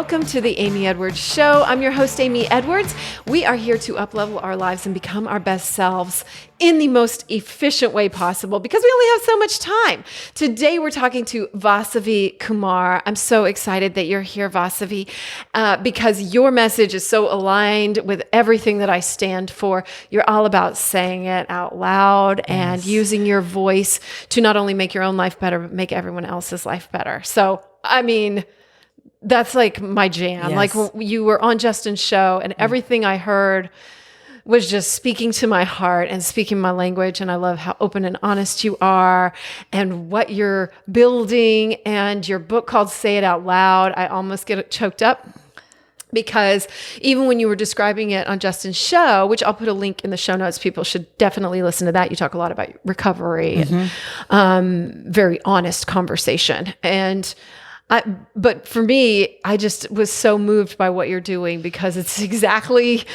welcome to the Amy Edwards Show. I'm your host, Amy Edwards. We are here to uplevel our lives and become our best selves in the most efficient way possible because we only have so much time. Today, we're talking to Vasavi Kumar. I'm so excited that you're here, Vasavi, because your message is so aligned with everything that I stand for. You're all about saying it out loud and using your voice to not only make your own life better, but make everyone else's life better. So, I mean, that's like my jam. Yes. Like you were on Justin's show and everything I heard was just speaking to my heart and speaking my language. And I love how open and honest you are and what you're building, and your book called Say It Out Loud. I almost get choked up because even when you were describing it on Justin's show, which I'll put a link in the show notes, people should definitely listen to that. You talk a lot about recovery and very honest conversation. But for me, I just was so moved by what you're doing because it's exactly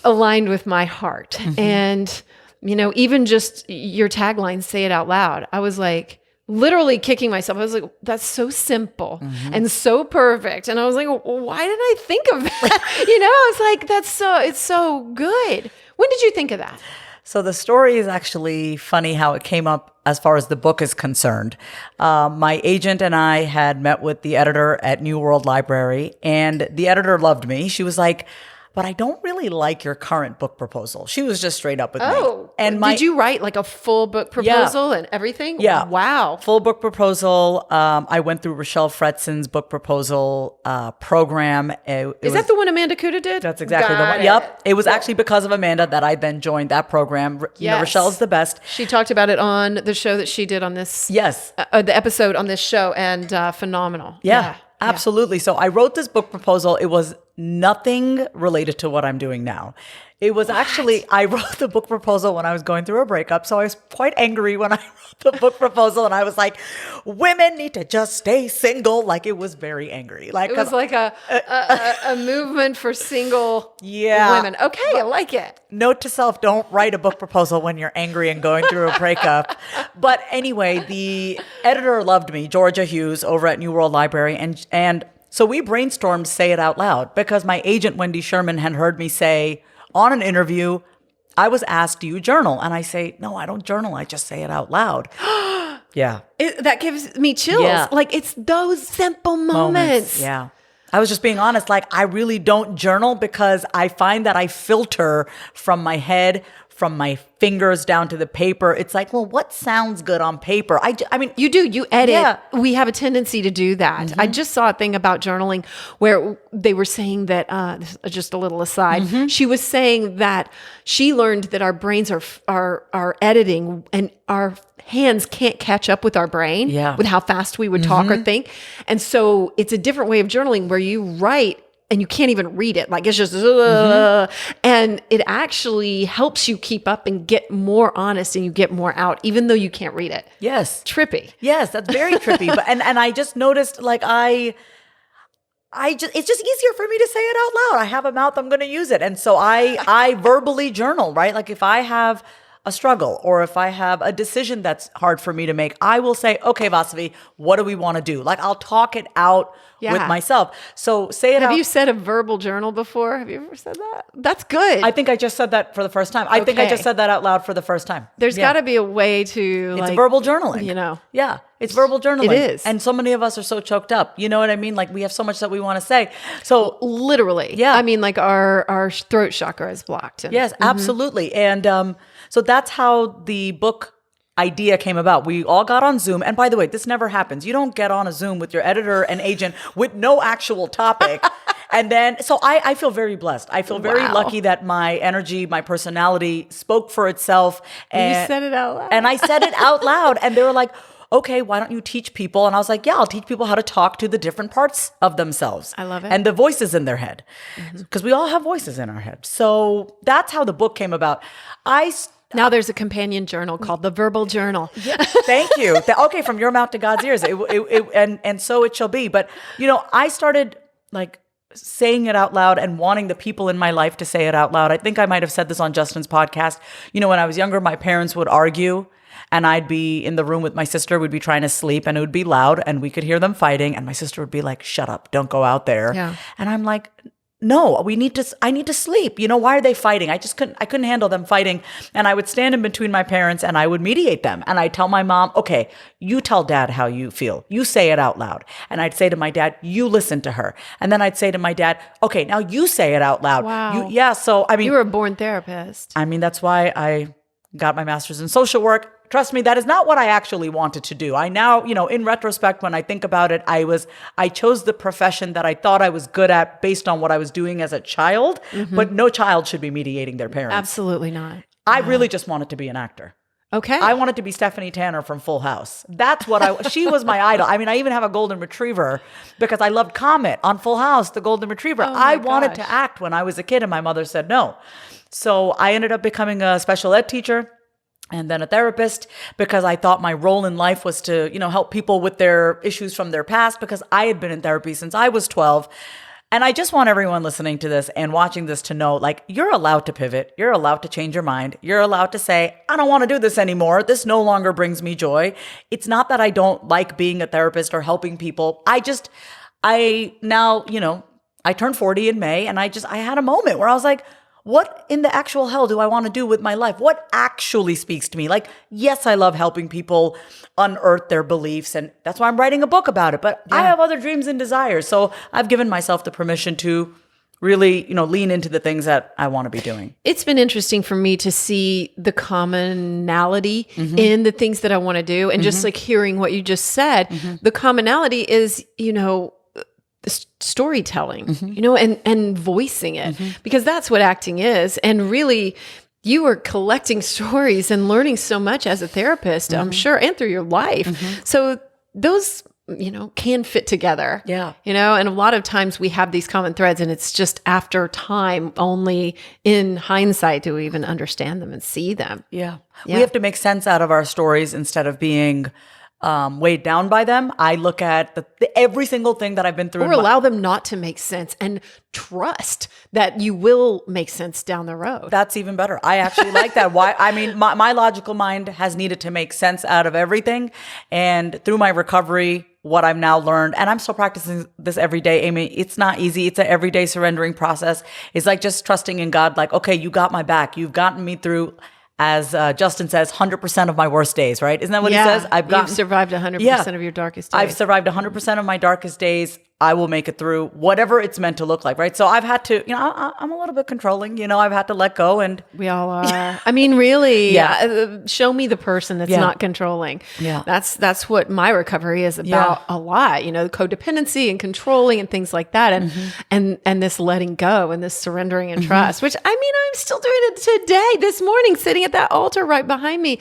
aligned with my heart. And, you know, even just your tagline, say it out loud. I was like literally kicking myself. I was like, that's so simple and so perfect. And I was like, why didn't I think of that? You know, I was like, it's so good. When did you think of that? So the story is actually funny how it came up as far as the book is concerned. My agent and I had met with the editor at New World Library, and the editor loved me. She was like, but I don't really like your current book proposal. She was just straight up with me. And did you write like a full book proposal and everything? Yeah. Wow. Full book proposal. I went through Rochelle Fretzon's book proposal program. Is that the one Amanda Kuda did? That's exactly the Got one. it. Yep. It was actually because of Amanda that I then joined that program. You know, Yes. Rochelle's the best. She talked about it on the show that she did on this. Yes. The episode on this show, and phenomenal. Yeah, absolutely. So I wrote this book proposal. It was nothing related to what I'm doing now. It was actually, I wrote the book proposal when I was going through a breakup. So I was quite angry when I wrote the book proposal, and I was like, women need to just stay single. Like, it was very angry. Like, It was like a movement for single women. Okay, I like it. Note to self, don't write a book proposal when you're angry and going through a breakup. But anyway, the editor loved me, Georgia Hughes, over at New World Library. And so we brainstormed Say It Out Loud because my agent, Wendy Sherman, had heard me say on an interview, I was asked, do you journal? And I say, no, I don't journal. I just say it out loud. Yeah. That gives me chills. Yeah. Like, it's those simple moments. Yeah. I was just being honest. Like, I really don't journal because I find that I filter from my head, from my fingers down to the paper. It's like, well, what sounds good on paper? I mean, You do. You edit. Yeah. We have a tendency to do that. I just saw a thing about journaling where they were saying that, this is just a little aside, she was saying that she learned that our brains are editing and our hands can't catch up with our brain with how fast we would talk or think. And so it's a different way of journaling where you write and you can't even read it. Like, it's just, and it actually helps you keep up and get more honest, and you get more out, even though you can't read it. yes. Trippy. Yes, that's very trippy. But and I just noticed, like, it's just easier for me to say it out loud. I have a mouth, I'm going to use it. And so I verbally journal, right? Like, if I have a struggle or if I have a decision that's hard for me to make, I will say, okay, Vasavi, what do we want to do? Like, I'll talk it out with myself. So say it out. Have you said a verbal journal before? Have you ever said that? That's good. I think I just said that for the first time. I think I Okay. just said that out loud for the first time. There's got to be a way to, It's verbal journaling. you know. Yeah, it's verbal journaling. It is. And so many of us are so choked up. You know what I mean? Like, we have so much that we want to say. So Literally. Yeah. I mean, like our throat chakra is blocked. And yes, absolutely. And so that's how the book idea came about. We all got on Zoom. And by the way, this never happens. You don't get on a Zoom with your editor and agent with no actual topic. And then, so I feel very blessed. I feel very lucky that my energy, my personality spoke for itself. And you said it out loud. And I said it out loud. And they were like, okay, why don't you teach people? And I was like, yeah, I'll teach people how to talk to the different parts of themselves. I love it. And the voices in their head. Because we all have voices in our head. So that's how the book came about. Now there's a companion journal called the Verbal Journal. Thank you. Okay, from your mouth to God's ears. And so it shall be. But, you know, I started like saying it out loud and wanting the people in my life to say it out loud. I think I might have said this on Justin's podcast. You know, when I was younger, my parents would argue and I'd be in the room with my sister. We'd be trying to sleep, and it would be loud, and we could hear them fighting. And my sister would be like, "Shut up! Don't go out there." Yeah. And I'm like, "No, I need to sleep. Why are they fighting? I couldn't handle them fighting." And I would stand in between my parents and I would mediate them. And I'd tell my mom, "Okay, you tell dad how you feel. You say it out loud." And I'd say to my dad, "You listen to her." And then I'd say to my dad, "Okay, now you say it out loud." Wow. So I mean, You were a born therapist. I mean, that's why I got my master's in social work. Trust me, that is not what I actually wanted to do. I now, in retrospect, when I think about it, I chose the profession that I thought I was good at based on what I was doing as a child, but no child should be mediating their parents. Absolutely not. I really just wanted to be an actor. Okay. I wanted to be Stephanie Tanner from Full House. That's what she was my idol. I mean, I even have a golden retriever because I loved Comet on Full House, the golden retriever. I wanted to act when I was a kid and my mother said no. So I ended up becoming a special ed teacher and then a therapist because I thought my role in life was to, help people with their issues from their past because I had been in therapy since I was 12. And I just want everyone listening to this and watching this to know, you're allowed to pivot. You're allowed to change your mind. You're allowed to say, "I don't want to do this anymore. This no longer brings me joy." It's not that I don't like being a therapist or helping people. I turned 40 in May and I had a moment where I was like, what in the actual hell do I want to do with my life? What actually speaks to me? Yes, I love helping people unearth their beliefs, and that's why I'm writing a book about it. But I have other dreams and desires. So I've given myself the permission to really, lean into the things that I want to be doing. It's been interesting for me to see the commonality in the things that I want to do. And just hearing what you just said, the commonality is, storytelling, and voicing it, because that's what acting is. And really, you are collecting stories and learning so much as a therapist, I'm sure, and through your life. So those, can fit together. Yeah. And a lot of times we have these common threads and it's just after time, only in hindsight do we even understand them and see them. Yeah. We have to make sense out of our stories instead of being weighed down by them. I look at every single thing that I've been through. Or allow them not to make sense and trust that you will make sense down the road. That's even better. I actually like that. Why? I mean, my logical mind has needed to make sense out of everything. And through my recovery, what I've now learned, and I'm still practicing this every day, Amy, it's not easy. It's an everyday surrendering process. It's like just trusting in God, okay, you got my back. You've gotten me through, as Justin says, 100% of my worst days, right? Isn't that what he says? You've survived 100% of your darkest days. I've survived 100% of my darkest days. I will make it through whatever it's meant to look like, right? So I've had to, I'm a little bit controlling, I've had to let go, and we all are. I mean, really, show me the person that's not controlling. Yeah. That's what my recovery is about a lot, codependency and controlling and things like that. And this letting go and this surrendering and trust, which I'm still doing it today, this morning, sitting at that altar right behind me.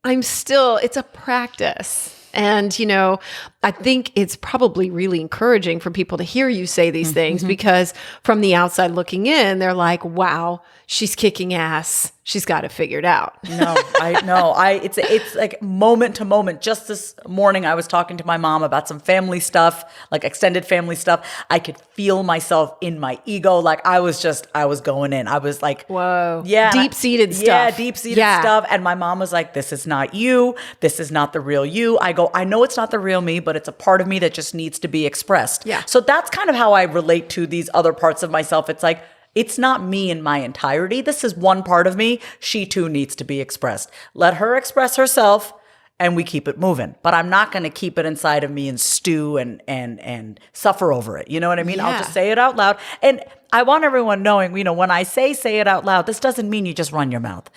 It's a practice. And, I think it's probably really encouraging for people to hear you say these things because from the outside looking in, they're like, wow, she's kicking ass. She's got it figured out. It's like moment to moment. Just this morning, I was talking to my mom about some family stuff, like extended family stuff. I could feel myself in my ego. I was going in. I was like, whoa. Yeah. Deep-seated stuff. Yeah, deep-seated stuff. And my mom was like, this is not you. This is not the real you. I go, I know it's not the real me, but it's a part of me that just needs to be expressed. Yeah. So that's kind of how I relate to these other parts of myself. It's like, it's not me in my entirety. This is one part of me. She too needs to be expressed. Let her express herself and we keep it moving. But I'm not going to keep it inside of me and stew and suffer over it. You know what I mean? Yeah. I'll just say it out loud. And I want everyone knowing, when I say it out loud, this doesn't mean you just run your mouth.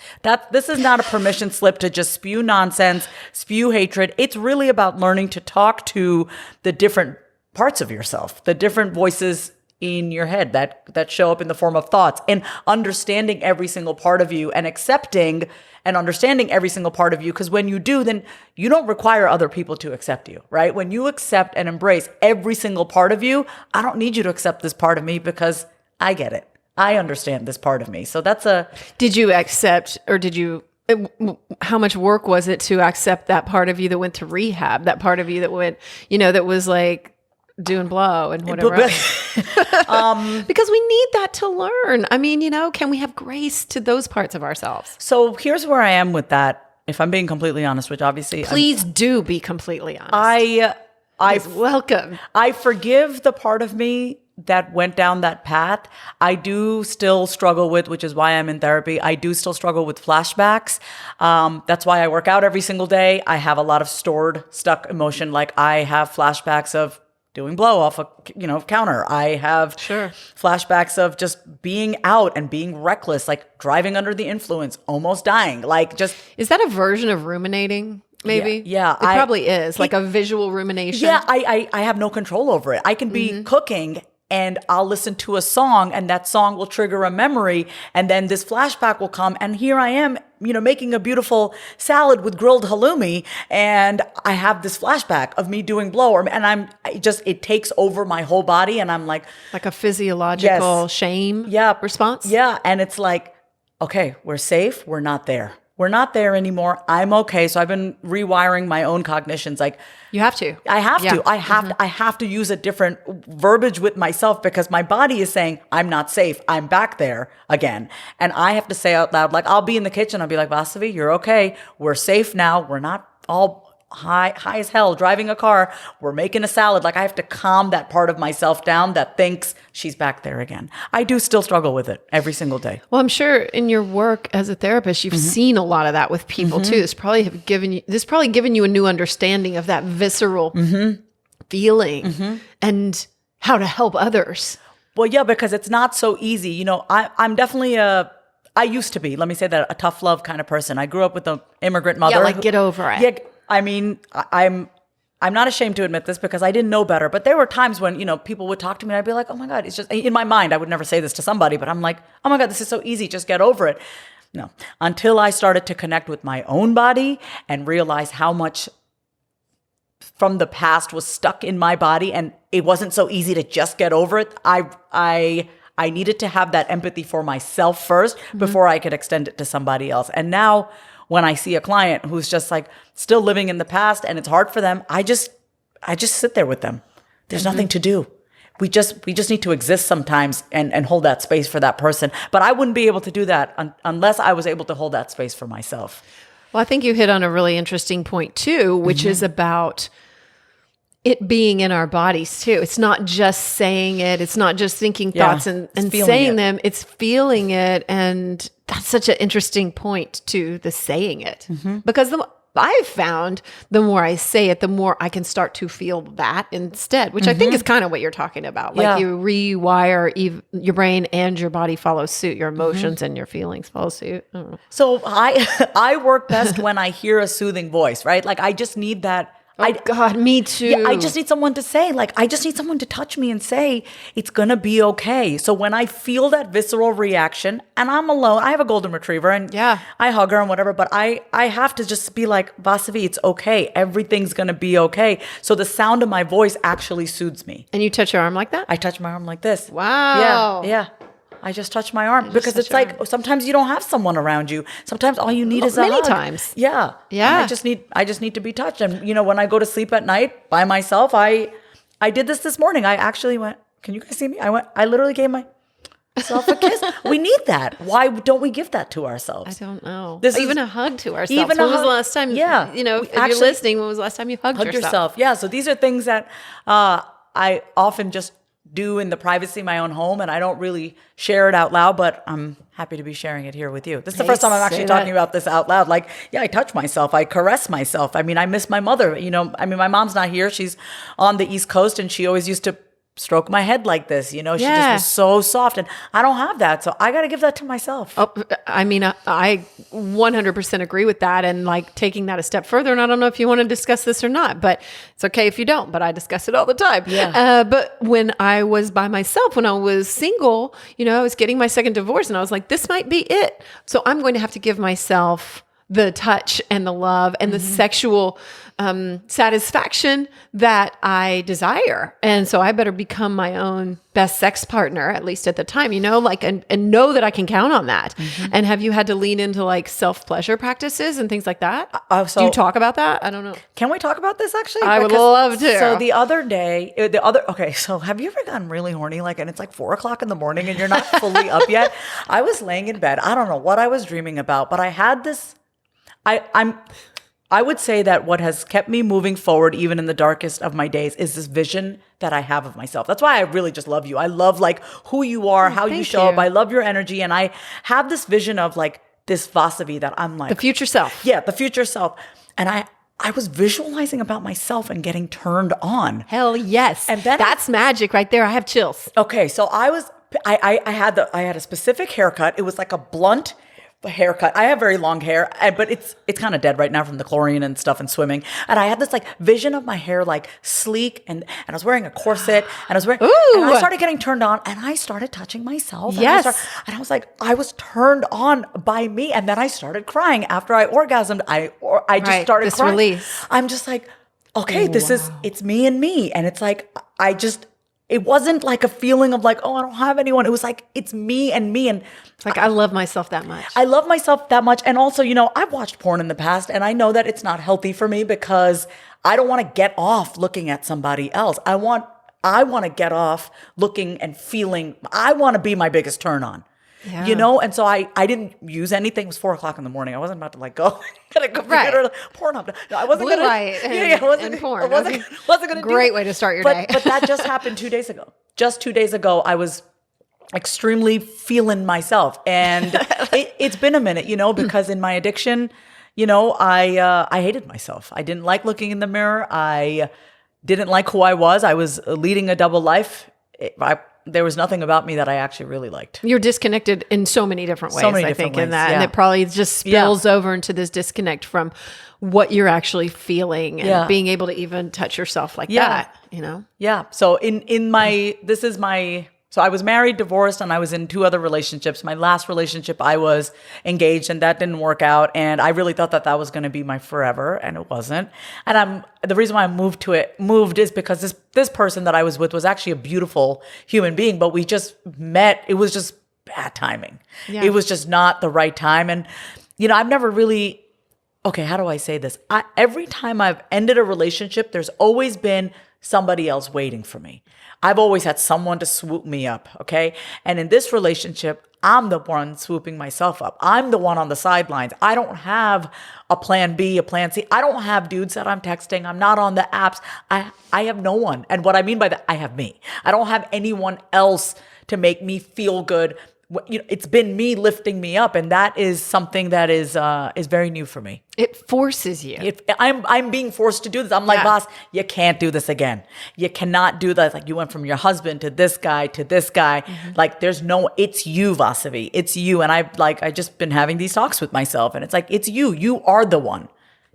This is not a permission slip to just spew nonsense, spew hatred. It's really about learning to talk to the different parts of yourself, the different voices in your head that show up in the form of thoughts, and understanding every single part of you and accepting and understanding every single part of you. Because when you do, then you don't require other people to accept you, right? When you accept and embrace every single part of you, I don't need you to accept this part of me because I get it. I understand this part of me. So Did you accept, or how much work was it to accept that part of you that went to rehab, that part of you that went, that was like doing blow and whatever else? Because we need that to learn. I mean, can we have grace to those parts of ourselves? So here's where I am with that. if I'm being completely honest, which obviously Please do be completely honest. welcome. I forgive the part of me that went down that path. I do still struggle with, which is why I'm in therapy. I do still struggle with flashbacks. That's why I work out every single day. I have a lot of stored, stuck emotion. Like I have flashbacks of doing blow off a counter. I have flashbacks of just being out and being reckless, like driving under the influence, almost dying. Like just is that a version of ruminating? Maybe. Yeah. It probably is like a visual rumination. Yeah. I have no control over it. I can be cooking and I'll listen to a song and that song will trigger a memory. And then this flashback will come. And here I am, making a beautiful salad with grilled halloumi. And I have this flashback of me doing blow. And it takes over my whole body. And I'm like a physiological shame response. Yeah. And it's like, okay, we're safe. We're not there. We're not there anymore. I'm okay. So I've been rewiring my own cognitions. Like you have to. I have to. I have to use a different verbiage with myself because my body is saying I'm not safe. I'm back there again. And I have to say out loud, like I'll be in the kitchen. I'll be like, Vasavi, you're okay. We're safe now. We're not all high as hell driving a car. We're making a salad. Like I have to calm that part of myself down that thinks she's back there again. I do still struggle with it every single day. Well, I'm sure in your work as a therapist, you've seen a lot of that with people too. This probably given you a new understanding of that visceral feeling and how to help others. Well, yeah, because it's not so easy. I'm definitely I used to be, let me say that, a tough love kind of person. I grew up with an immigrant mother. Yeah, like get over it. Yeah, I mean, I'm not ashamed to admit this because I didn't know better. But there were times when, people would talk to me and I'd be like, oh my God, it's just, in my mind, I would never say this to somebody, but I'm like, oh my God, this is so easy. Just get over it. No, until I started to connect with my own body and realize how much from the past was stuck in my body and it wasn't so easy to just get over it. I needed to have that empathy for myself first before I could extend it to somebody else. And now when I see a client who's just like still living in the past and it's hard for them, I just sit there with them. There's nothing to do. We just need to exist sometimes and hold that space for that person. But I wouldn't be able to do that unless I was able to hold that space for myself. Well, I think you hit on a really interesting point too, which is about it being in our bodies too. It's not just saying it. It's not just thinking thoughts and saying them. It's feeling it. And that's such an interesting point to the saying it. Because I've found the more I say it, the more I can start to feel that instead, which I think is kind of what you're talking about. Like you rewire your brain and your body follows suit. Your emotions and your feelings follow suit. I don't know. So I work best when I hear a soothing voice, right? Like I just need that. God, me too. Yeah, I just need someone to say, like, I just need someone to touch me and say, it's going to be okay. So when I feel that visceral reaction and I'm alone, I have a golden retriever and I hug her and whatever, but I have to just be like, Vasavi, it's okay. Everything's going to be okay. So the sound of my voice actually soothes me. And you touch your arm like that? I touch my arm like this. Wow. Yeah. I just touch my arm because it's like sometimes you don't have someone around you. Sometimes all you need is a hug. Many times. Yeah. Yeah. And I just need to be touched. And when I go to sleep at night by myself, I did this morning. I actually went, can you guys see me? I literally gave myself a kiss. We need that. Why don't we give that to ourselves? I don't know. Even a hug to ourselves. When was the last time? Yeah. If you're listening, when was the last time you hugged yourself? Yeah. So these are things that I often just do in the privacy of my own home, and I don't really share it out loud, but I'm happy to be sharing it here with you. This is the first time I'm actually talking about this out loud. Like, I touch myself, I caress myself. I mean, I miss my mother. My mom's not here. She's on the East Coast, and she always used to stroke my head like this. She just was so soft, and I don't have that, so I got to give that to myself. Oh, I mean, I 100% agree with that, and like taking that a step further. And I don't know if you want to discuss this or not, but it's okay if you don't. But I discuss it all the time. Yeah. But when I was by myself, when I was single, I was getting my second divorce, and I was like, this might be it. So I'm going to have to give myself the touch and the love and the sexual satisfaction that I desire. And so I better become my own best sex partner, at least at the time, and know that I can count on that. And have you had to lean into like self-pleasure practices and things like that? Do you talk about that? I don't know. Can we talk about this actually? I would love to. So the other day, so have you ever gotten really horny? And it's like 4:00 in the morning and you're not fully up yet? I was laying in bed. I don't know what I was dreaming about, but I had this I would say that what has kept me moving forward, even in the darkest of my days, is this vision that I have of myself. That's why I really just love you. I love like who you are, how you show up. I love your energy. And I have this vision of like this Vasavi that I'm like. The future self. Yeah, the future self. And I was visualizing about myself and getting turned on. Hell yes. And then that's magic right there. I have chills. Okay, so I had a specific haircut. It was like a blunt haircut. I have very long hair, but it's kind of dead right now from the chlorine and stuff and swimming. And I had this like vision of my hair like sleek, and I was wearing a corset, and and I started getting turned on, and I started touching myself. Yes. And I was like, I was turned on by me, and then I started crying after I orgasmed. I just started crying. Release. I'm just like, okay, it's me and me, and it's like it wasn't like a feeling of like, oh, I don't have anyone. It was like, it's me and me. And it's like, I love myself that much. I love myself that much. And also, I've watched porn in the past, and I know that it's not healthy for me because I don't want to get off looking at somebody else. I want to get off looking and feeling. I want to be my biggest turn on. Yeah. And so I didn't use anything. It was 4:00 in the morning. I wasn't about to like go get a computer, porn up. No, I wasn't Blue gonna. light and porn. I wasn't gonna. Great way to start your day. But that just happened 2 days ago. Just 2 days ago, I was extremely feeling myself, and it's been a minute, because in my addiction, I hated myself. I didn't like looking in the mirror. I didn't like who I was. I was leading a double life. There was nothing about me that I actually really liked. You're disconnected in so many different ways, I think, in that. Yeah. And it probably just spills over into this disconnect from what you're actually feeling and being able to even touch yourself like that, Yeah. So so I was married, divorced, and I was in 2 other relationships. My last relationship, I was engaged, and that didn't work out. And I really thought that was going to be my forever, and it wasn't. And the reason why I moved is because this person that I was with was actually a beautiful human being, but we just met. It was just bad timing. Yeah. It was just not the right time. And, I've never really, okay, how do I say this? Every time I've ended a relationship, there's always been somebody else waiting for me. I've always had someone to swoop me up, okay? And in this relationship, I'm the one swooping myself up. I'm the one on the sidelines. I don't have a plan B, a plan C. I don't have dudes that I'm texting. I'm not on the apps. I have no one. And what I mean by that, I have me. I don't have anyone else to make me feel good. It's been me lifting me up, and that is something that is very new for me. It forces you. I'm being forced to do this. I'm like, boss, you can't do this again. You cannot do that. Like, you went from your husband to this guy to this guy. Mm-hmm. Like, it's you, Vasavi. It's you. And I just been having these talks with myself, and it's like, it's you. You are the one.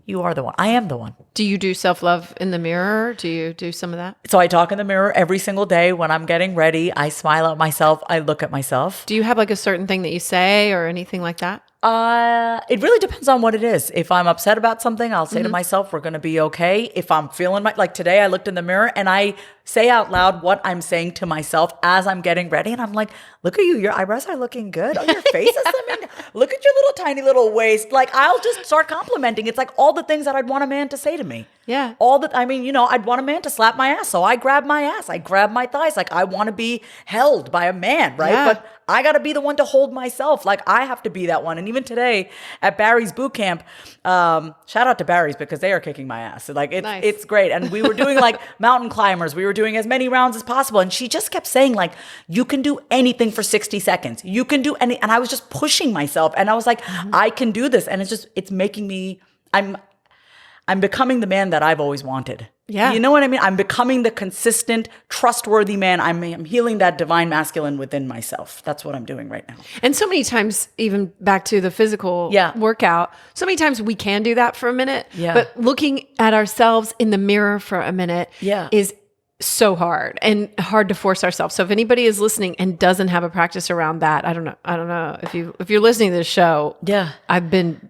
You are the one. I am the one. Do you do self-love in the mirror? Do you do some of that? So I talk in the mirror every single day when I'm getting ready. I smile at myself. I look at myself. Do you have like a certain thing that you say or anything like that? It really depends on what it is. If I'm upset about something, I'll say to myself, we're going to be okay. If I'm feeling like today, I looked in the mirror and I say out loud what I'm saying to myself as I'm getting ready. And I'm like, look at you. Your eyebrows are looking good. Oh, your face is look at your little tiny little waist. Like, I'll just start complimenting. It's like all the things that I'd want a man to say to me. Yeah. I'd want a man to slap my ass. So I grab my ass. I grab my thighs. Like, I want to be held by a man, right? Yeah. But I got to be the one to hold myself. Like, I have to be that one. And even today at Barry's boot camp, shout out to Barry's because they are kicking my ass. Like, it's great. And we were doing like mountain climbers. We were doing as many rounds as possible. And she just kept saying like, you can do anything for 60 seconds. You can do any. And I was just pushing myself. And I was like, I can do this. And it's making me, I'm becoming the man that I've always wanted. Yeah. You know what I mean? I'm becoming the consistent, trustworthy man. I'm healing that divine masculine within myself. That's what I'm doing right now. And so many times, even back to the physical workout, so many times we can do that for a minute. Yeah. But looking at ourselves in the mirror for a minute is so hard and hard to force ourselves. So if anybody is listening and doesn't have a practice around that, I don't know if you're listening to this show. Yeah. I've been,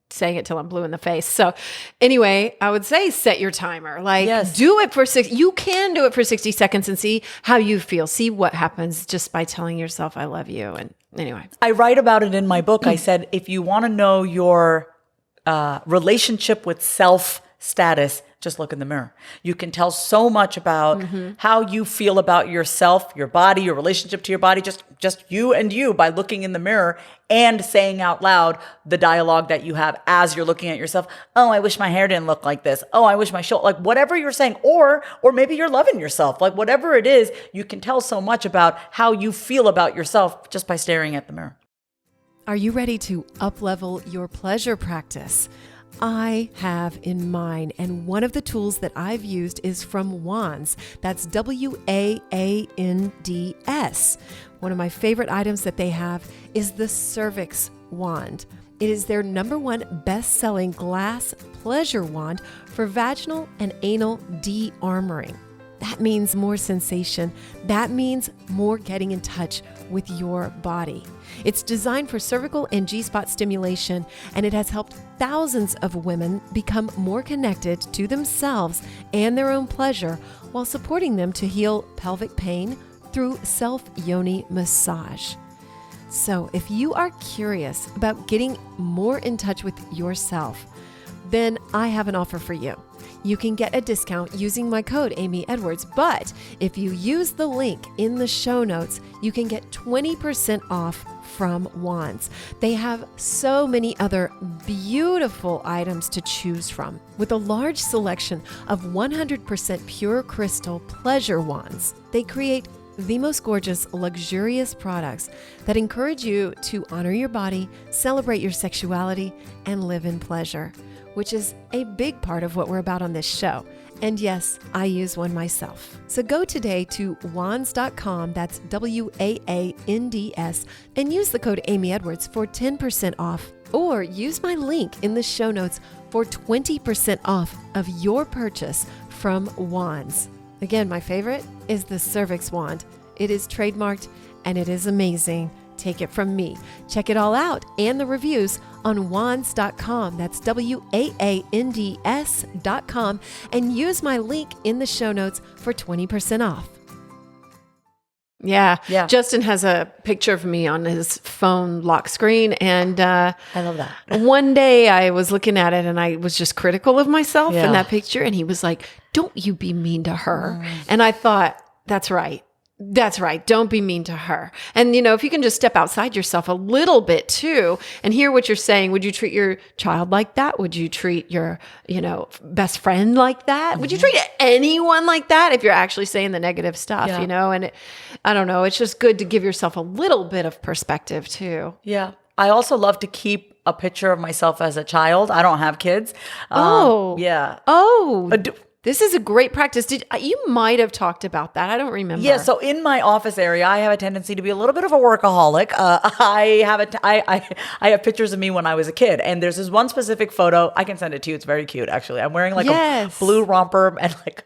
saying it till I'm blue in the face. So anyway, I would say set your timer. Like, do it for you can do it for 60 seconds and see how you feel. See what happens just by telling yourself, I love you. And anyway. I write about it in my book. I said, if you want to know your relationship with self status, just look in the mirror. You can tell so much about how you feel about yourself, your body, your relationship to your body. Just just you and you by looking in the mirror and saying out loud the dialogue that you have as you're looking at yourself. Oh, I wish my hair didn't look like this. Oh, I wish my shoulder, like whatever you're saying, or maybe you're loving yourself. Like whatever it is, you can tell so much about how you feel about yourself just by staring at the mirror. Are you ready to up-level your pleasure practice? I have in mind, and one of the tools that I've used is from Wands. That's Waands. One of my favorite items that they have is the cervix wand. It is their #1 best-selling glass pleasure wand for vaginal and anal de-armoring. That means more sensation. That means more getting in touch with your body. It's designed for cervical and G-spot stimulation, and it has helped thousands of women become more connected to themselves and their own pleasure while supporting them to heal pelvic pain through self-yoni massage. So if you are curious about getting more in touch with yourself, then I have an offer for you. You can get a discount using my code Amy Edwards, but if you use the link in the show notes, you can get 20% off from Wands. They have so many other beautiful items to choose from, with a large selection of 100% pure crystal pleasure wands. They create the most gorgeous, luxurious products that encourage you to honor your body, celebrate your sexuality, and live in pleasure, which is a big part of what we're about on this show. And yes, I use one myself. So go today to wands.com, that's WAANDS, and use the code Amy Edwards for 10% off, or use my link in the show notes for 20% off of your purchase from Wands. Again, my favorite is the cervix wand. It is trademarked and it is amazing. Take it from me. Check it all out and the reviews on wands.com. That's WAANDS.com, and use my link in the show notes for 20% off. Yeah. Justin has a picture of me on his phone lock screen, and I love that. One day I was looking at it and I was just critical of myself in that picture, and he was like, "Don't you be mean to her." And I thought, that's right. That's right. Don't be mean to her. And, if you can just step outside yourself a little bit too and hear what you're saying, would you treat your child like that? Would you treat your, best friend like that? Would you treat anyone like that if you're actually saying the negative stuff, And I don't know. It's just good to give yourself a little bit of perspective too. Yeah. I also love to keep a picture of myself as a child. I don't have kids. Yeah. This is a great practice. You might have talked about that. I don't remember. Yeah. So in my office area, I have a tendency to be a little bit of a workaholic. I have pictures of me when I was a kid, and there's this one specific photo. I can send it to you. It's very cute, actually. I'm wearing like a blue romper, and like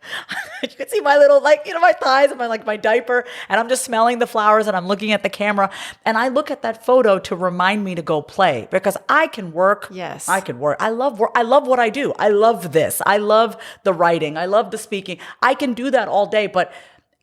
you can see my little my thighs and my diaper, and I'm just smelling the flowers, and I'm looking at the camera, and I look at that photo to remind me to go play, because I can work. Yes, I can work. I love work. I love what I do. I love this. I love the writing. I love the speaking. I can do that all day,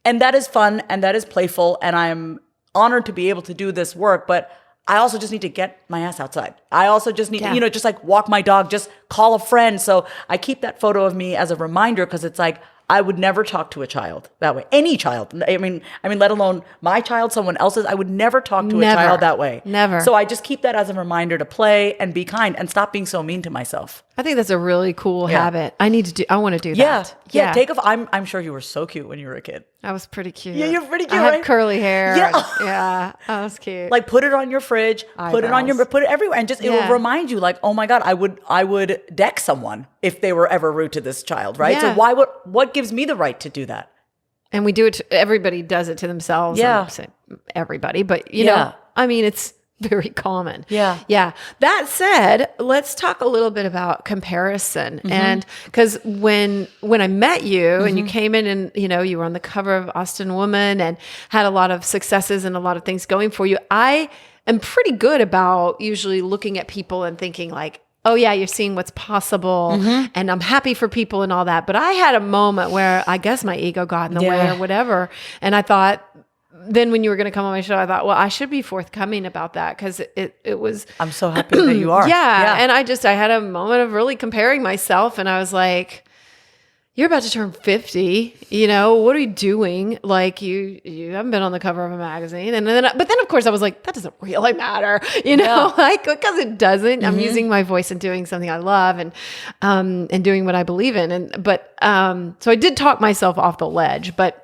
and that is fun and that is playful, and I'm honored to be able to do this work, but I also just need to get my ass outside. I also just need to, just like walk my dog, just call a friend. So I keep that photo of me as a reminder, because it's like, I would never talk to a child that way. Any child. I mean, let alone my child, someone else's. I would never talk to a child that way. Never. So I just keep that as a reminder to play and be kind and stop being so mean to myself. I think that's a really cool habit. I want to do that. Yeah. I'm sure you were so cute when you were a kid. I was pretty cute. Yeah, you're pretty cute. I had curly hair. Yeah. I was cute. Like, put it on your fridge, put it everywhere, and just it will remind you, like, oh my God, I would deck someone if they were ever rude to this child, right? So what gives me the right to do that? And we do it. Everybody does it to themselves. Yeah, everybody, but it's very common. Yeah. That said, let's talk a little bit about comparison. And because when I met you and you came in and, you were on the cover of Austin Woman and had a lot of successes and a lot of things going for you, I am pretty good about usually looking at people and thinking like, oh yeah, you're seeing what's possible, and I'm happy for people and all that. But I had a moment where I guess my ego got in the way or whatever. And I thought, then when you were going to come on my show, I thought, well, I should be forthcoming about that, because it was. I'm so happy that you are. Yeah. And I had a moment of really comparing myself, and I was like, you're about to turn 50, you know, what are you doing? Like you haven't been on the cover of a magazine. But then of course I was like, that doesn't really matter, you know, like, because it doesn't. I'm using my voice and doing something I love and doing what I believe in. So I did talk myself off the ledge, but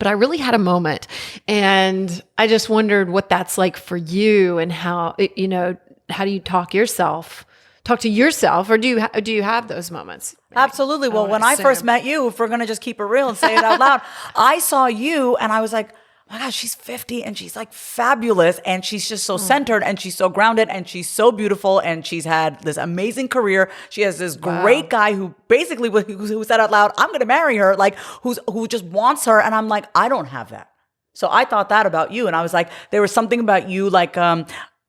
I really had a moment, and I just wondered what that's like for you, and how, you know, how do you talk to yourself, or do you have those moments? Absolutely. Well, when I first met you, if we're going to just keep it real and say it out loud, I saw you and I was like, oh my gosh, she's 50 and she's like fabulous. And she's just so centered and she's so grounded and she's so beautiful. And she's had this amazing career. She has this great guy who basically who said out loud, I'm going to marry her, like who just wants her. And I'm like, I don't have that. So I thought that about you. And I was like, there was something about you, like,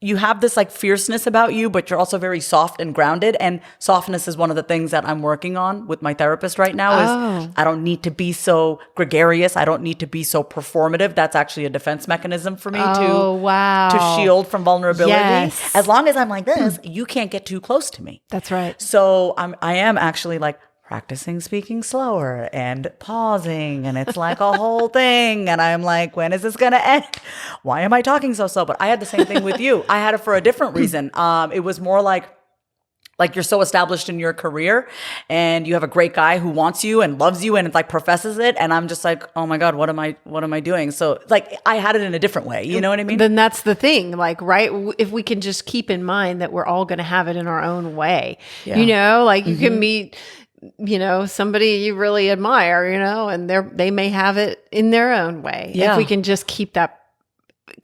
you have this like fierceness about you, but you're also very soft and grounded. And softness is one of the things that I'm working on with my therapist right now. Is I don't need to be so gregarious. I don't need to be so performative. That's actually a defense mechanism for me to shield from vulnerability. Yes. As long as I'm like this, you can't get too close to me. That's right. So I am actually like practicing speaking slower and pausing, and it's like a whole thing. And I'm like, when is this going to end? Why am I talking so slow? But I had the same thing with you. I had it for a different reason. It was more like you're so established in your career and you have a great guy who wants you and loves you and it's like professes it. And I'm just like, oh my God, what am I doing? So like I had it in a different way. You know what I mean? Then that's the thing, like, right. If we can just keep in mind that we're all going to have it in our own way, you know, like you can meet, you know, somebody you really admire, you know, and they may have it in their own way. Yeah. If we can just keep that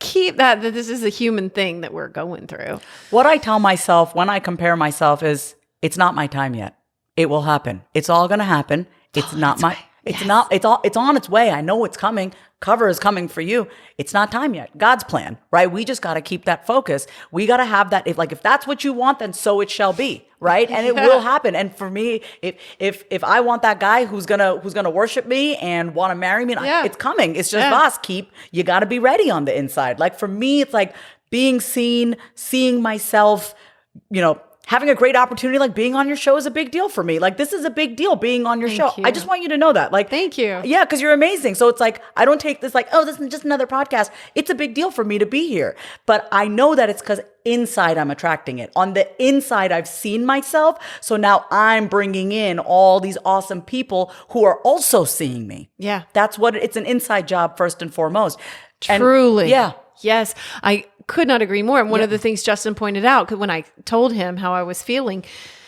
this is a human thing that we're going through. What I tell myself when I compare myself is, it's not my time yet. It will happen. It's all going to happen. It's not my, it's not, it's on its way. I know it's coming. Cover is coming for you. It's not time yet. God's plan, right? We just got to keep that focus. We got to have that. If that's what you want, then so it shall be, right? And it will happen. And for me, if I want that guy who's gonna worship me and want to marry me, it's coming. It's just Vas. You got to be ready on the inside. Like for me, it's like being seen, seeing myself, you know. Having a great opportunity, like being on your show, is a big deal for me. Like this is a big deal, being on your show. You. I just want you to know that. Like, thank you. Yeah, because you're amazing. So it's like, I don't take this like, oh, this is just another podcast. It's a big deal for me to be here. But I know that it's because inside I'm attracting it. On the inside, I've seen myself. So now I'm bringing in all these awesome people who are also seeing me. Yeah. That's what it's an inside job first and foremost. Truly. And, yeah. Yes. I could not agree more. And one of the things Justin pointed out, when I told him how I was feeling,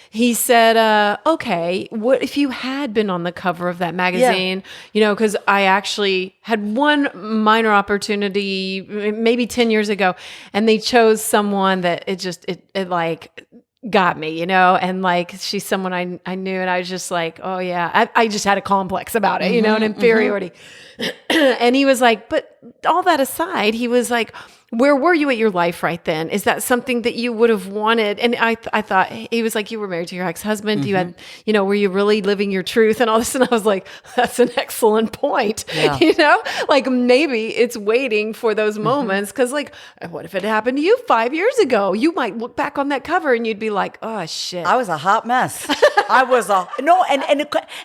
he said, okay, what if you had been on the cover of that magazine? You know, because I actually had one minor opportunity maybe 10 years ago, and they chose someone that it like got me, you know, and like she's someone I knew, and I was just like, oh yeah, I just had a complex about it, you know, an inferiority. And he was like, but all that aside, he was like, where were you at your life right then? Is that something that you would have wanted? And I thought, he was like, you were married to your ex-husband. You had, you know, were you really living your truth and all this? And I was like, that's an excellent point. Yeah. You know, like maybe it's waiting for those moments. Cause like, what if it happened to you 5 years ago? You might look back on that cover and you'd be like, oh shit. I was a hot mess.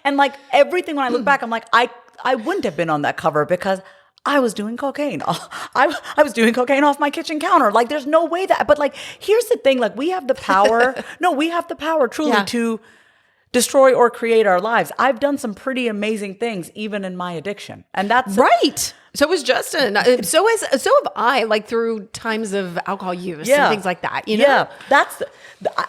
And like everything when I look back, I'm like, I wouldn't have been on that cover because I was doing cocaine. I was doing cocaine off my kitchen counter. Like, there's no way that, but like, here's the thing, like we have the power. We have the power truly to destroy or create our lives. I've done some pretty amazing things, even in my addiction. And that's right. So was Justin. So have I, like through times of alcohol use and things like that, you know? Yeah. That's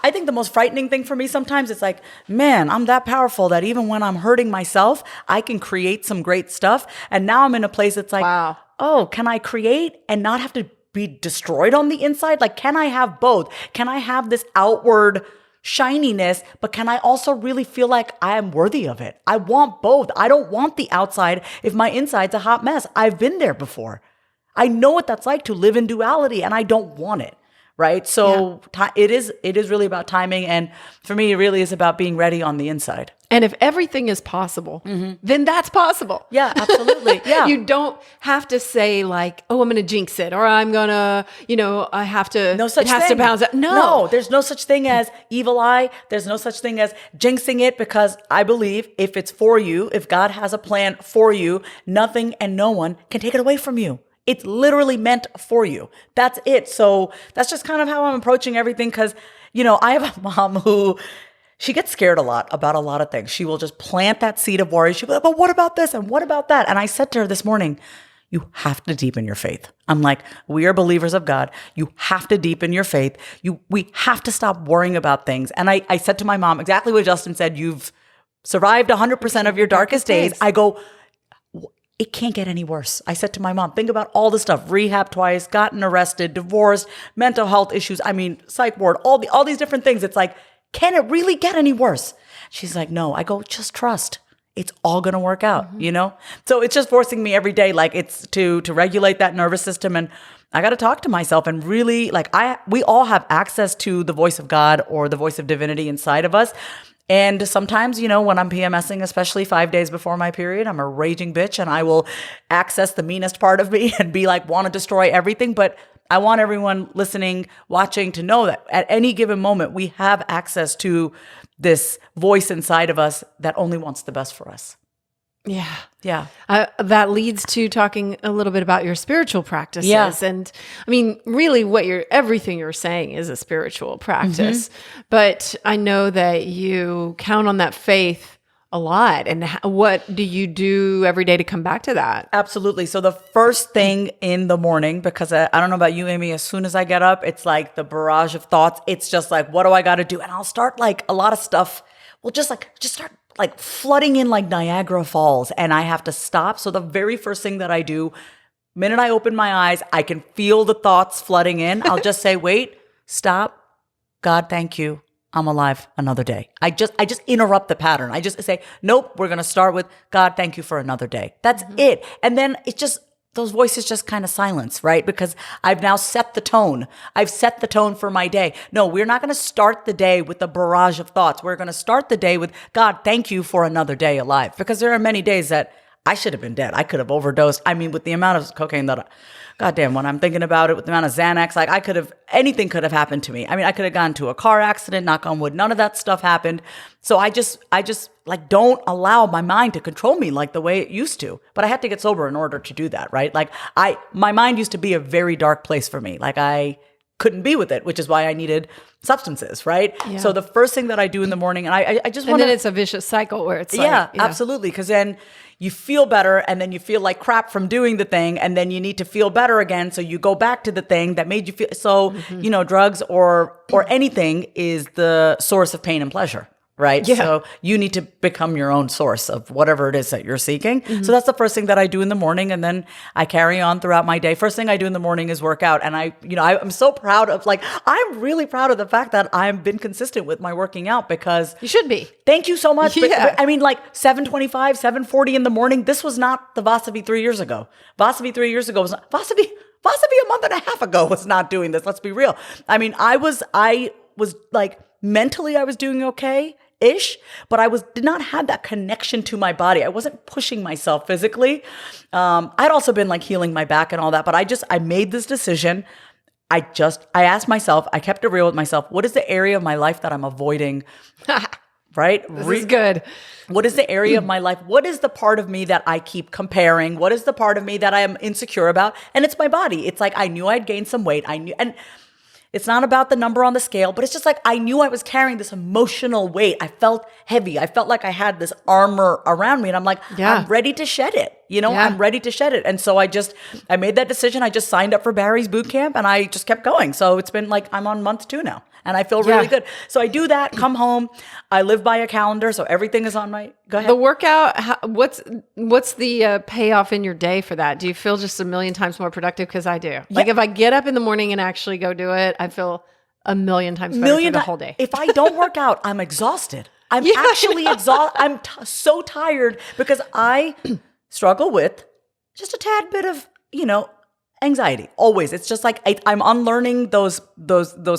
I think the most frightening thing for me sometimes, it's like, man, I'm that powerful that even when I'm hurting myself, I can create some great stuff. And now I'm in a place that's like, wow. Oh, can I create and not have to be destroyed on the inside? Like, can I have both? Can I have this outward shininess, but can I also really feel like I am worthy of it? I want both. I don't want the outside if my inside's a hot mess. I've been there before. I know what that's like to live in duality, and I don't want it. right? So it is really about timing. And for me, it really is about being ready on the inside. And if everything is possible, then that's possible. Yeah, absolutely. Yeah. You don't have to say like, oh, I'm going to jinx it, or I'm going to, I have to, No such it has thing. to bounce out. No, there's no such thing as evil eye. There's no such thing as jinxing it, because I believe if it's for you, if God has a plan for you, nothing and no one can take it away from you. It's literally meant for you. That's it. So that's just kind of how I'm approaching everything. Because, I have a mom who, she gets scared a lot about a lot of things. She will just plant that seed of worry. She'll be like, but what about this? And what about that? And I said to her this morning, you have to deepen your faith. I'm like, we are believers of God. You have to deepen your faith. We have to stop worrying about things. And I said to my mom exactly what Justin said. You've survived 100% of your darkest days. I go, it can't get any worse. I said to my mom, think about all the stuff, rehab twice, gotten arrested, divorced, mental health issues. I mean, psych ward, all these different things. It's like, can it really get any worse? She's like, no. I go, just trust. It's all going to work out, So it's just forcing me every day, like it's to regulate that nervous system. And I got to talk to myself and really we all have access to the voice of God or the voice of divinity inside of us. And sometimes, when I'm PMSing, especially 5 days before my period, I'm a raging bitch and I will access the meanest part of me and be like, want to destroy everything. But I want everyone listening, watching to know that at any given moment, we have access to this voice inside of us that only wants the best for us. Yeah. Yeah. That leads to talking a little bit about your spiritual practices. Yeah. And I mean, really everything you're saying is a spiritual practice, but I know that you count on that faith a lot. And what do you do every day to come back to that? Absolutely. So the first thing in the morning, because I don't know about you, Amy, as soon as I get up, it's like the barrage of thoughts. It's just like, what do I got to do? And I'll start like a lot of stuff. Well, just start like flooding in like Niagara Falls, and I have to stop. So the very first thing that I do, minute I open my eyes, I can feel the thoughts flooding in. I'll just say, wait, stop. God, thank you. I'm alive another day. I just interrupt the pattern. I just say, nope, we're going to start with God, thank you for another day. That's it. And then it's just, those voices just kind of silence, right? Because I've now set the tone. I've set the tone for my day. No, we're not going to start the day with a barrage of thoughts. We're going to start the day with, God, thank you for another day alive. Because there are many days that I should have been dead. I could have overdosed. I mean, with the amount of cocaine that goddamn, when I'm thinking about it, with the amount of Xanax, like anything could have happened to me. I mean, I could have gone to a car accident, knock on wood. None of that stuff happened. So I just like don't allow my mind to control me like the way it used to. But I had to get sober in order to do that, right? Like my mind used to be a very dark place for me. Like I couldn't be with it, which is why I needed substances, right? Yeah. So the first thing that I do in the morning, and I just want to... And then it's a vicious cycle where it's absolutely. Because then you feel better and then you feel like crap from doing the thing, and then you need to feel better again. So you go back to the thing that made you feel... So, drugs or anything is the source of pain and pleasure. Right? Yeah. So you need to become your own source of whatever it is that you're seeking. So that's the first thing that I do in the morning. And then I carry on throughout my day. First thing I do in the morning is work out. And I'm so proud of I'm really proud of the fact that I've been consistent with my working out, because you should be. Thank you so much. Yeah. But, I mean, 7:25, 7:40 in the morning. This was not the Vasavi 3 years ago. Vasavi 3 years ago was not Vasavi a month and a half ago was not doing this. Let's be real. I mean, I was like mentally I was doing okay. But I did not have that connection to my body. I wasn't pushing myself physically. I'd also been like healing my back and all that, but I made this decision. I asked myself, I kept it real with myself. What is the area of my life that I'm avoiding? Right? This is good. What is the area of my life? What is the part of me that I keep comparing? What is the part of me that I am insecure about? And it's my body. It's like, I knew I'd gained some weight. And it's not about the number on the scale, but it's just like I knew I was carrying this emotional weight. I felt heavy. I felt like I had this armor around me. And I'm like, I'm ready to shed it. I'm ready to shed it. And so I made that decision. I just signed up for Barry's boot camp and I just kept going. So it's been like, I'm on month 2 now and I feel really good. So I do that, come home. I live by a calendar. So everything is on go ahead. The workout, what's the payoff in your day for that? Do you feel just a million times more productive? Because I do. Yeah. Like if I get up in the morning and actually go do it, I feel a million times better for the whole day. If I don't work out, I'm exhausted. I'm actually exhausted. I'm so tired because I struggle with just a tad bit of, Anxiety, always. It's just like I'm unlearning those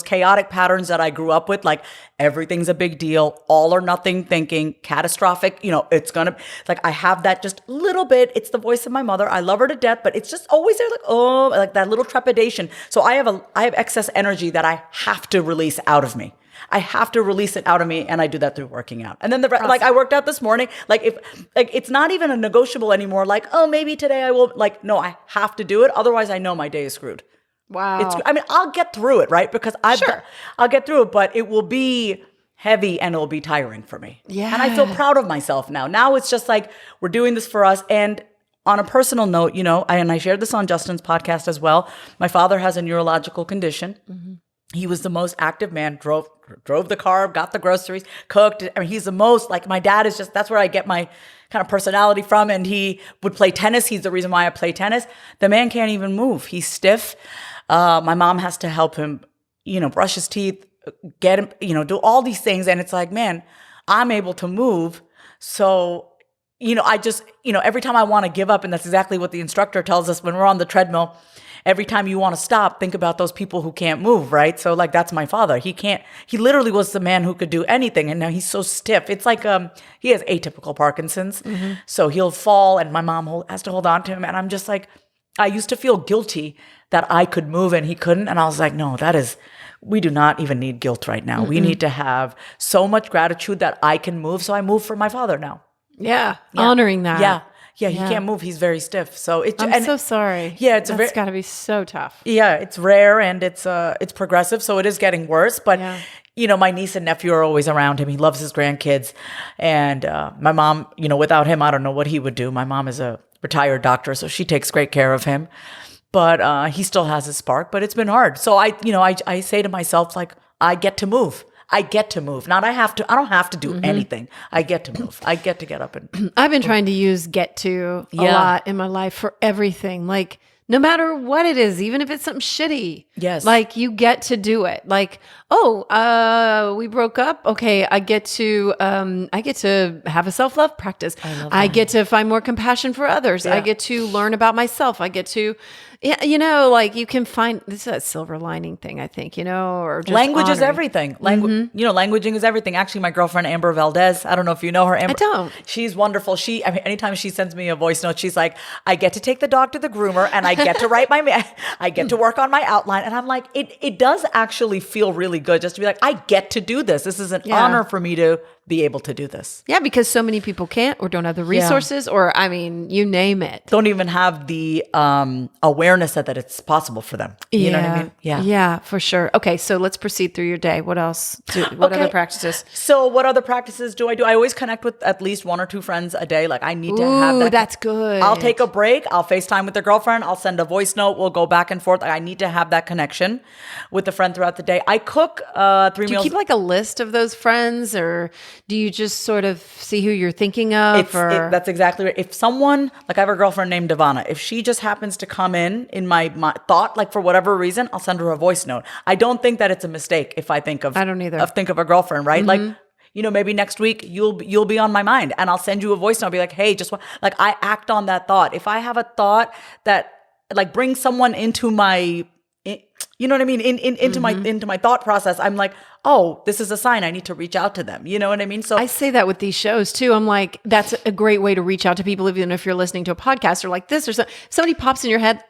chaotic patterns that I grew up with. Like everything's a big deal, all or nothing thinking, catastrophic. It's gonna like I have that just a little bit. It's the voice of my mother. I love her to death, but it's just always there. Like that little trepidation. So I have excess energy that I have to release out of me. I have to release it out of me, and I do that through working out. And then like I worked out this morning. Like if like it's not even a negotiable anymore. Like, oh, maybe today I will. Like, no, I have to do it. Otherwise, I know my day is screwed. Wow. I mean, I'll get through it, right? Because I'll get through it, but it will be heavy and it'll be tiring for me. Yeah. And I feel proud of myself now. Now it's just like we're doing this for us. And on a personal note, I shared this on Justin's podcast as well. My father has a neurological condition. Mm-hmm. He was the most active man, drove the car, got the groceries, cooked. I mean, he's the most, like my dad is just, that's where I get my kind of personality from. And he would play tennis. He's the reason why I play tennis. The man can't even move. He's stiff. My mom has to help him, brush his teeth, get him, do all these things. And it's like, man, I'm able to move. So, I just, every time I want to give up, and that's exactly what the instructor tells us when we're on the treadmill. Every time you want to stop, think about those people who can't move, right? So like, that's my father. He literally was the man who could do anything. And now he's so stiff. It's like, he has atypical Parkinson's. Mm-hmm. So he'll fall and my mom has to hold on to him. And I'm just like, I used to feel guilty that I could move and he couldn't. And I was like, no, we do not even need guilt right now. Mm-mm. We need to have so much gratitude that I can move. So I move for my father now. Yeah. Honoring that. Yeah, he can't move. He's very stiff. So I'm so sorry. Yeah, that's got to be so tough. Yeah, it's rare and it's progressive, so it is getting worse. But my niece and nephew are always around him. He loves his grandkids, and my mom, without him, I don't know what he would do. My mom is a retired doctor, so she takes great care of him. But he still has his spark. But it's been hard. So I say to myself, like, I get to move. I get to move. Not I have to. I don't have to do anything. I get to move. I get to get up and. I've been trying to use get to a lot in my life for everything. Like no matter what it is, even if it's something shitty. Yes. Like you get to do it. Like, we broke up. Okay. I get to have a self-love practice. I get to find more compassion for others. Yeah. I get to learn about myself. I get to, like you can find, this is that silver lining thing, I think, or just language is everything. Languaging is everything. Actually, my girlfriend, Amber Valdez, I don't know if you know her. Amber, I don't. She's wonderful. Anytime she sends me a voice note, she's like, I get to take the dog to the groomer and I get to write I get to work on my outline. And I'm like, it does actually feel really good just to be like, I get to do this. This is an honor for me to be able to do this. Yeah, because so many people can't or don't have the resources or, you name it. Don't even have the awareness that it's possible for them. You know what I mean? Yeah. Yeah, for sure. Okay, so let's proceed through your day. What else? What other practices? So what other practices do? I always connect with at least one or two friends a day. Like I need to have that. That's good. I'll take a break. I'll FaceTime with a girlfriend. I'll send a voice note. We'll go back and forth. I need to have that connection with a friend throughout the day. I cook 3 meals. Do you keep like a list of those friends or do you just sort of see who you're thinking of? That's exactly right. If someone, like I have a girlfriend named Ivana, if she just happens to come in my thought, like for whatever reason, I'll send her a voice note. I don't think that it's a mistake if I think of, I don't either. Think of a girlfriend, right? Mm-hmm. Like, maybe next week you'll be on my mind and I'll send you a voice note. I'll be like, hey, like I act on that thought. If I have a thought that like brings someone into my, you know what I mean? Into my thought process, I'm like, oh, this is a sign I need to reach out to them. You know what I mean? So I say that with these shows too. I'm like, that's a great way to reach out to people, even if you're listening to a podcast or like this or something. If somebody pops in your head,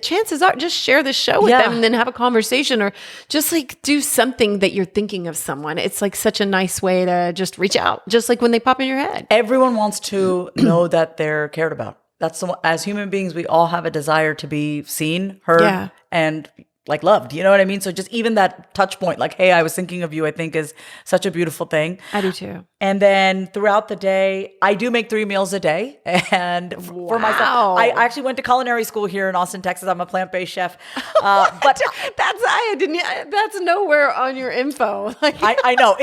chances are just share this show with them and then have a conversation or just like do something that you're thinking of someone. It's like such a nice way to just reach out, just like when they pop in your head. Everyone wants to know that they're cared about. As human beings, we all have a desire to be seen, heard, and like loved, you know what I mean? So just even that touch point, like, hey, I was thinking of you, I think is such a beautiful thing. I do too. And then throughout the day, I do make 3 meals a day. And for myself, I actually went to culinary school here in Austin, Texas. I'm a plant-based chef. But that's nowhere on your info. Like, I know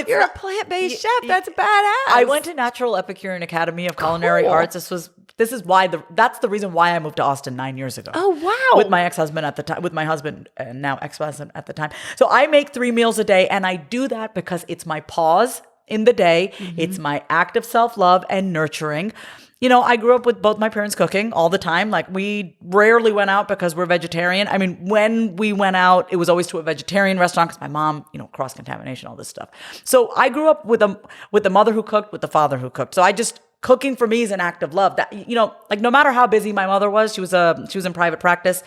you're a plant-based chef. That's badass. I went to Natural Epicurean Academy of Culinary Arts. This is why that's the reason why I moved to Austin 9 years ago. Oh, wow. With my ex-husband at the time, with my husband and now ex-husband at the time. So I make 3 meals a day and I do that because it's my pause in the day. Mm-hmm. It's my act of self-love and nurturing. I grew up with both my parents cooking all the time. Like we rarely went out because we're vegetarian. I mean, when we went out, it was always to a vegetarian restaurant because my mom, cross-contamination, all this stuff. So I grew up with the mother who cooked, with the father who cooked. So cooking for me is an act of love. That, like no matter how busy my mother was, she was in private practice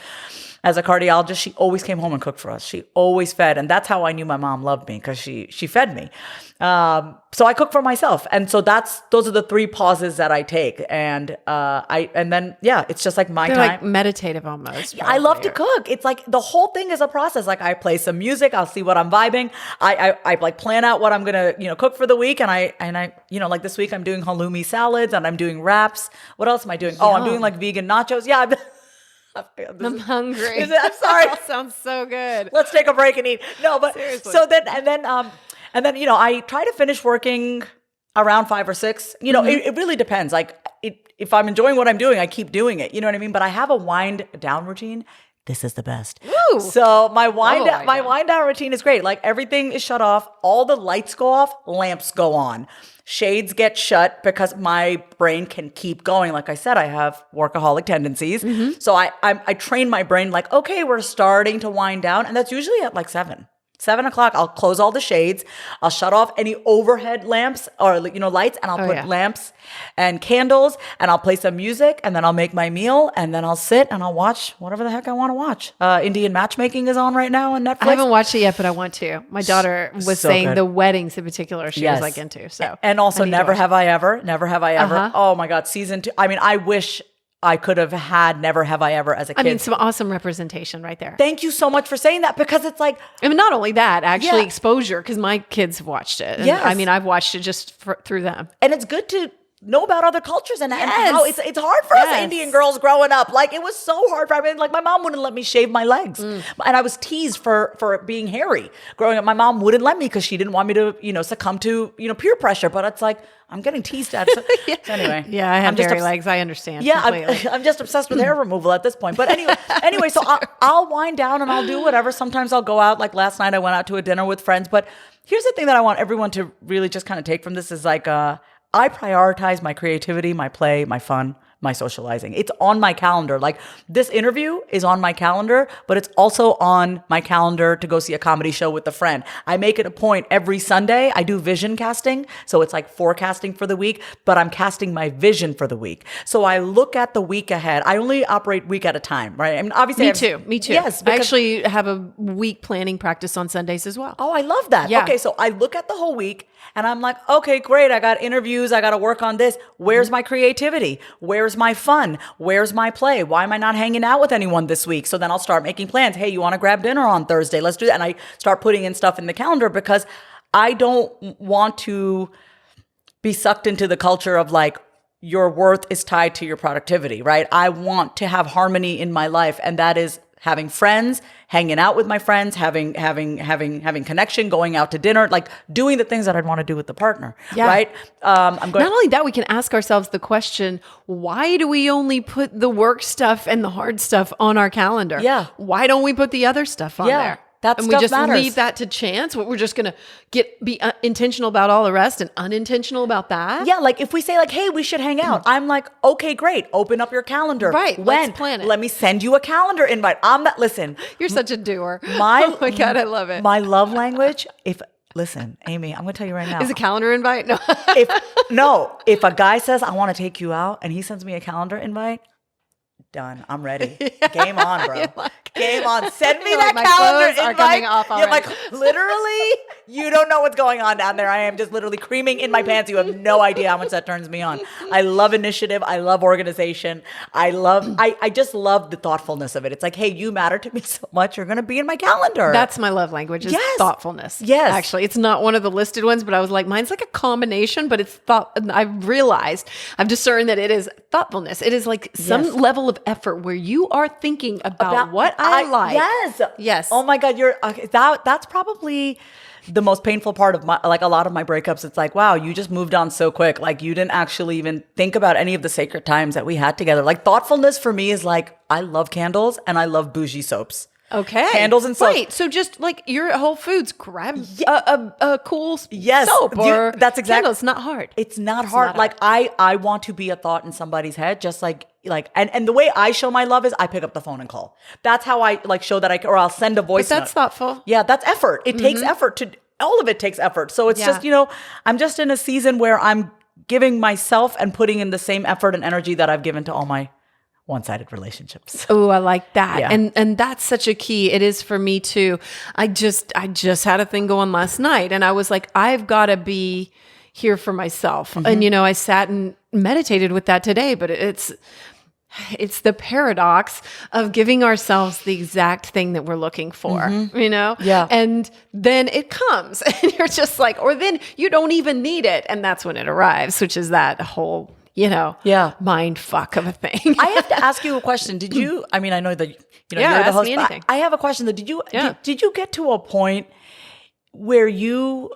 as a cardiologist. She always came home and cooked for us. She always fed. And that's how I knew my mom loved me, because she fed me. So I cook for myself. And so those are the 3 pauses that I take. And then it's just like my They're time. like meditative almost. I love to cook. It's like the whole thing is a process. Like I play some music, I'll see what I'm vibing. I like plan out what I'm gonna cook for the week, and I like this week I'm doing halloumi salads and I'm doing wraps. What else am I doing? Oh, I'm doing like vegan nachos. Yeah. I'm hungry. I'm sorry. That sounds so good. Let's take a break and eat. No, but Seriously. So then I try to finish working around 5 or 6. It really depends. Like if I'm enjoying what I'm doing, I keep doing it. You know what I mean? But I have a wind down routine. This is the best. Woo! So my wind down routine is great. Like everything is shut off, all the lights go off, lamps go on. Shades get shut because my brain can keep going. Like I said, I have workaholic tendencies. Mm-hmm. So I train my brain like, okay, we're starting to wind down. And that's usually at like 7 o'clock. I'll close all the shades. I'll shut off any overhead lamps or, lights, and I'll put lamps and candles, and I'll play some music, and then I'll make my meal, and then I'll sit and I'll watch whatever the heck I want to watch. Indian Matchmaking is on right now on Netflix. I haven't watched it yet, but I want to. My daughter was saying good. the weddings in particular she was like into. So and also Never Have I Ever. Uh-huh. Oh my God, season 2. I mean, I wish I could have had Never Have I Ever as a kid. I mean, some awesome representation right there. Thank you so much for saying that, because it's like... I mean, not only that, actually exposure, because my kids have watched it. And Yes. I mean, I've watched it just through them. And it's good to know about other cultures and how it's hard for us Indian girls growing up. Like it was so hard for me. Like my mom wouldn't let me shave my legs. And I was teased for being hairy growing up. My mom wouldn't let me because she didn't want me to, succumb to, peer pressure. But it's like, I'm getting teased at. So anyway. Yeah, I have hairy legs. I understand. Yeah, I'm just obsessed with hair removal at this point. But anyway, so I'll wind down and I'll do whatever. Sometimes I'll go out. Like last night I went out to a dinner with friends. But here's the thing that I want everyone to really just kind of take from this is like, I prioritize my creativity, my play, my fun, my socializing. It's on my calendar. Like this interview is on my calendar, but it's also on my calendar to go see a comedy show with a friend. I make it a point every Sunday. I do vision casting. So it's like forecasting for the week, but I'm casting my vision for the week. So I look at the week ahead. I only operate week at a time, right? I mean, obviously. Me too. Yes. I actually have a week planning practice on Sundays as well. Oh, I love that. Yeah. Okay, so I look at the whole week and I'm like, okay, great. I got interviews. I got to work on this. Where's my creativity? Where's my fun? Where's my play? Why am I not hanging out with anyone this week? So then I'll start making plans. Hey, you want to grab dinner on Thursday? Let's do that. And I start putting in stuff in the calendar because I don't want to be sucked into the culture of like, your worth is tied to your productivity, right? I want to have harmony in my life. And that is having friends, hanging out with my friends, having connection, going out to dinner, like doing the things that I'd want to do with the partner, right? Not only that, we can ask ourselves the question, why do we only put the work stuff and the hard stuff on our calendar? Yeah. Why don't we put the other stuff on there? That and stuff we just matters. leave that to chance. We're just going to be intentional about all the rest and unintentional about that. Yeah, like if we say like, hey, we should hang out. I'm like, okay, great. Open up your calendar. Right. When? Let's plan it. Let me send you a calendar invite. I'm not, listen. You're such a doer. Oh my God, I love it. My love language, listen, Amy, I'm going to tell you right now. Is a calendar invite? No. If a guy says, I want to take you out and he sends me a calendar invite, done. I'm ready. Game on, bro. Game on. Send me that my calendar clothes invite. are coming off You're already. like, literally, you don't know what's going on down there. I am just literally creaming in my pants. You have no idea how much that turns me on. I love initiative. I love organization. I just love the thoughtfulness of it. It's like, hey, you matter to me so much. You're going to be in my calendar. That's my love language is thoughtfulness. Yes. Actually, it's not one of the listed ones, but I was like, mine's like a combination, but it's thought. I've realized, I've discerned that it is thoughtfulness. It is like some level of effort where you are thinking about what I like. Yes. Oh my God. That's probably the most painful part of a lot of my breakups. It's like, wow, you just moved on so quick. Like you didn't actually even think about any of the sacred times that we had together. Like thoughtfulness for me is like, I love candles and I love bougie soaps. Okay. Candles and soap. Right. So just like you're at Whole Foods, grab a cool soap or that's exactly. candle. It's not hard. It's not hard. Like I want to be a thought in somebody's head, just like and the way I show my love is I pick up the phone and call. That's how I like show that or I'll send a voice But that's note. thoughtful. Yeah, that's effort. It takes effort all of it takes effort. So it's just, I'm just in a season where I'm giving myself and putting in the same effort and energy that I've given to all my one-sided relationships. Oh, I like that. Yeah. And that's such a key. It is for me too. I just had a thing going last night and I was like, I've got to be here for myself. And I sat and meditated with that today, but it's the paradox of giving ourselves the exact thing that we're looking for, Yeah. And then it comes and you're just like, or then you don't even need it. And that's when it arrives, which is that whole mind fuck of a thing. I have to ask you a question. Did you, I mean, I know that, you're the ask host, me but anything. I have a question that did you get to a point where you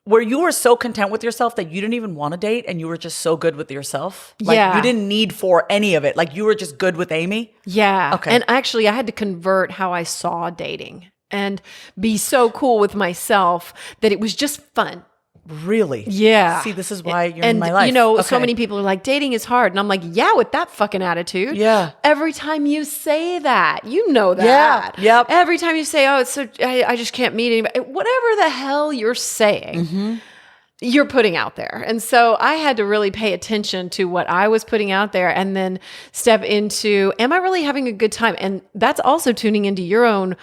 were so content with yourself that you didn't even want to date and you were just so good with yourself? Like you didn't need for any of it. Like you were just good with Amy? Yeah. Okay. And actually I had to convert how I saw dating and be so cool with myself that it was just fun. Really? Yeah. See, this is why you're in my life. So many people are like, dating is hard. And I'm like, yeah, with that fucking attitude. Yeah. Every time you say that, you know that. Yeah. Yep. Every time you say, oh, it's so, I just can't meet anybody. Whatever the hell you're saying, you're putting out there. And so I had to really pay attention to what I was putting out there and then step into, am I really having a good time? And that's also tuning into your own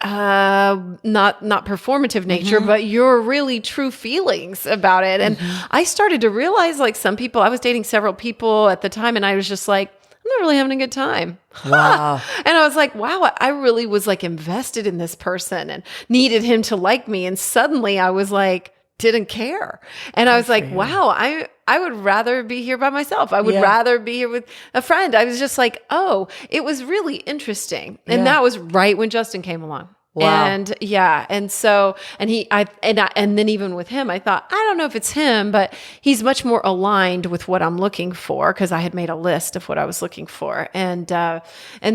not performative nature, but your really true feelings about it. And I started to realize like some people, I was dating several people at the time and I was just like, I'm not really having a good time. Wow. And I was like, wow, I really was like invested in this person and needed him to like me. And suddenly I was like, didn't care. And I was like, wow, I would rather be here by myself. I would rather be here with a friend. I was just like, oh, it was really interesting. And that was right when Justin came along. Wow. And and so, and then even with him, I thought, I don't know if it's him, but he's much more aligned with what I'm looking for because I had made a list of what I was looking for. And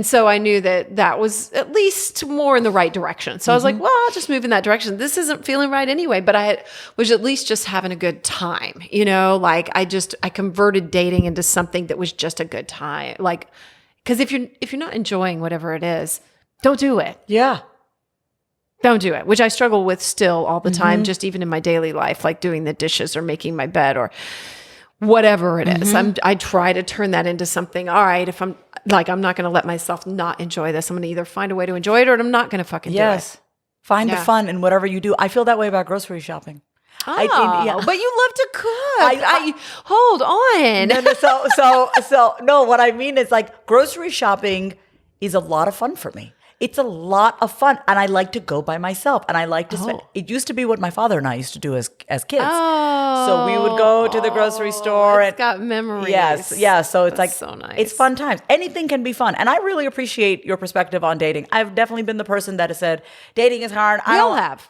so I knew that was at least more in the right direction. So I was like, well, I'll just move in that direction. This isn't feeling right anyway, but I was at least just having a good time, like I converted dating into something that was just a good time. Like, because if you're not enjoying whatever it is, don't do it. Yeah. Don't do it, which I struggle with still all the time, just even in my daily life, like doing the dishes or making my bed or whatever it is. I try to turn that into something, all right, if I'm not going to let myself not enjoy this. I'm going to either find a way to enjoy it or I'm not going to fucking do it. Find the fun in whatever you do. I feel that way about grocery shopping. Oh, but you love to cook. Hold on. No, what I mean is like grocery shopping is a lot of fun for me. It's a lot of fun. And I like to go by myself. And I like to spend. It used to be what my father and I used to do as kids. Oh. So we would go to the grocery store. It's got memories. Yes. Yeah. So it's That's so nice. It's fun times. Anything can be fun. And I really appreciate your perspective on dating. I've definitely been the person that has said, dating is hard. We all have.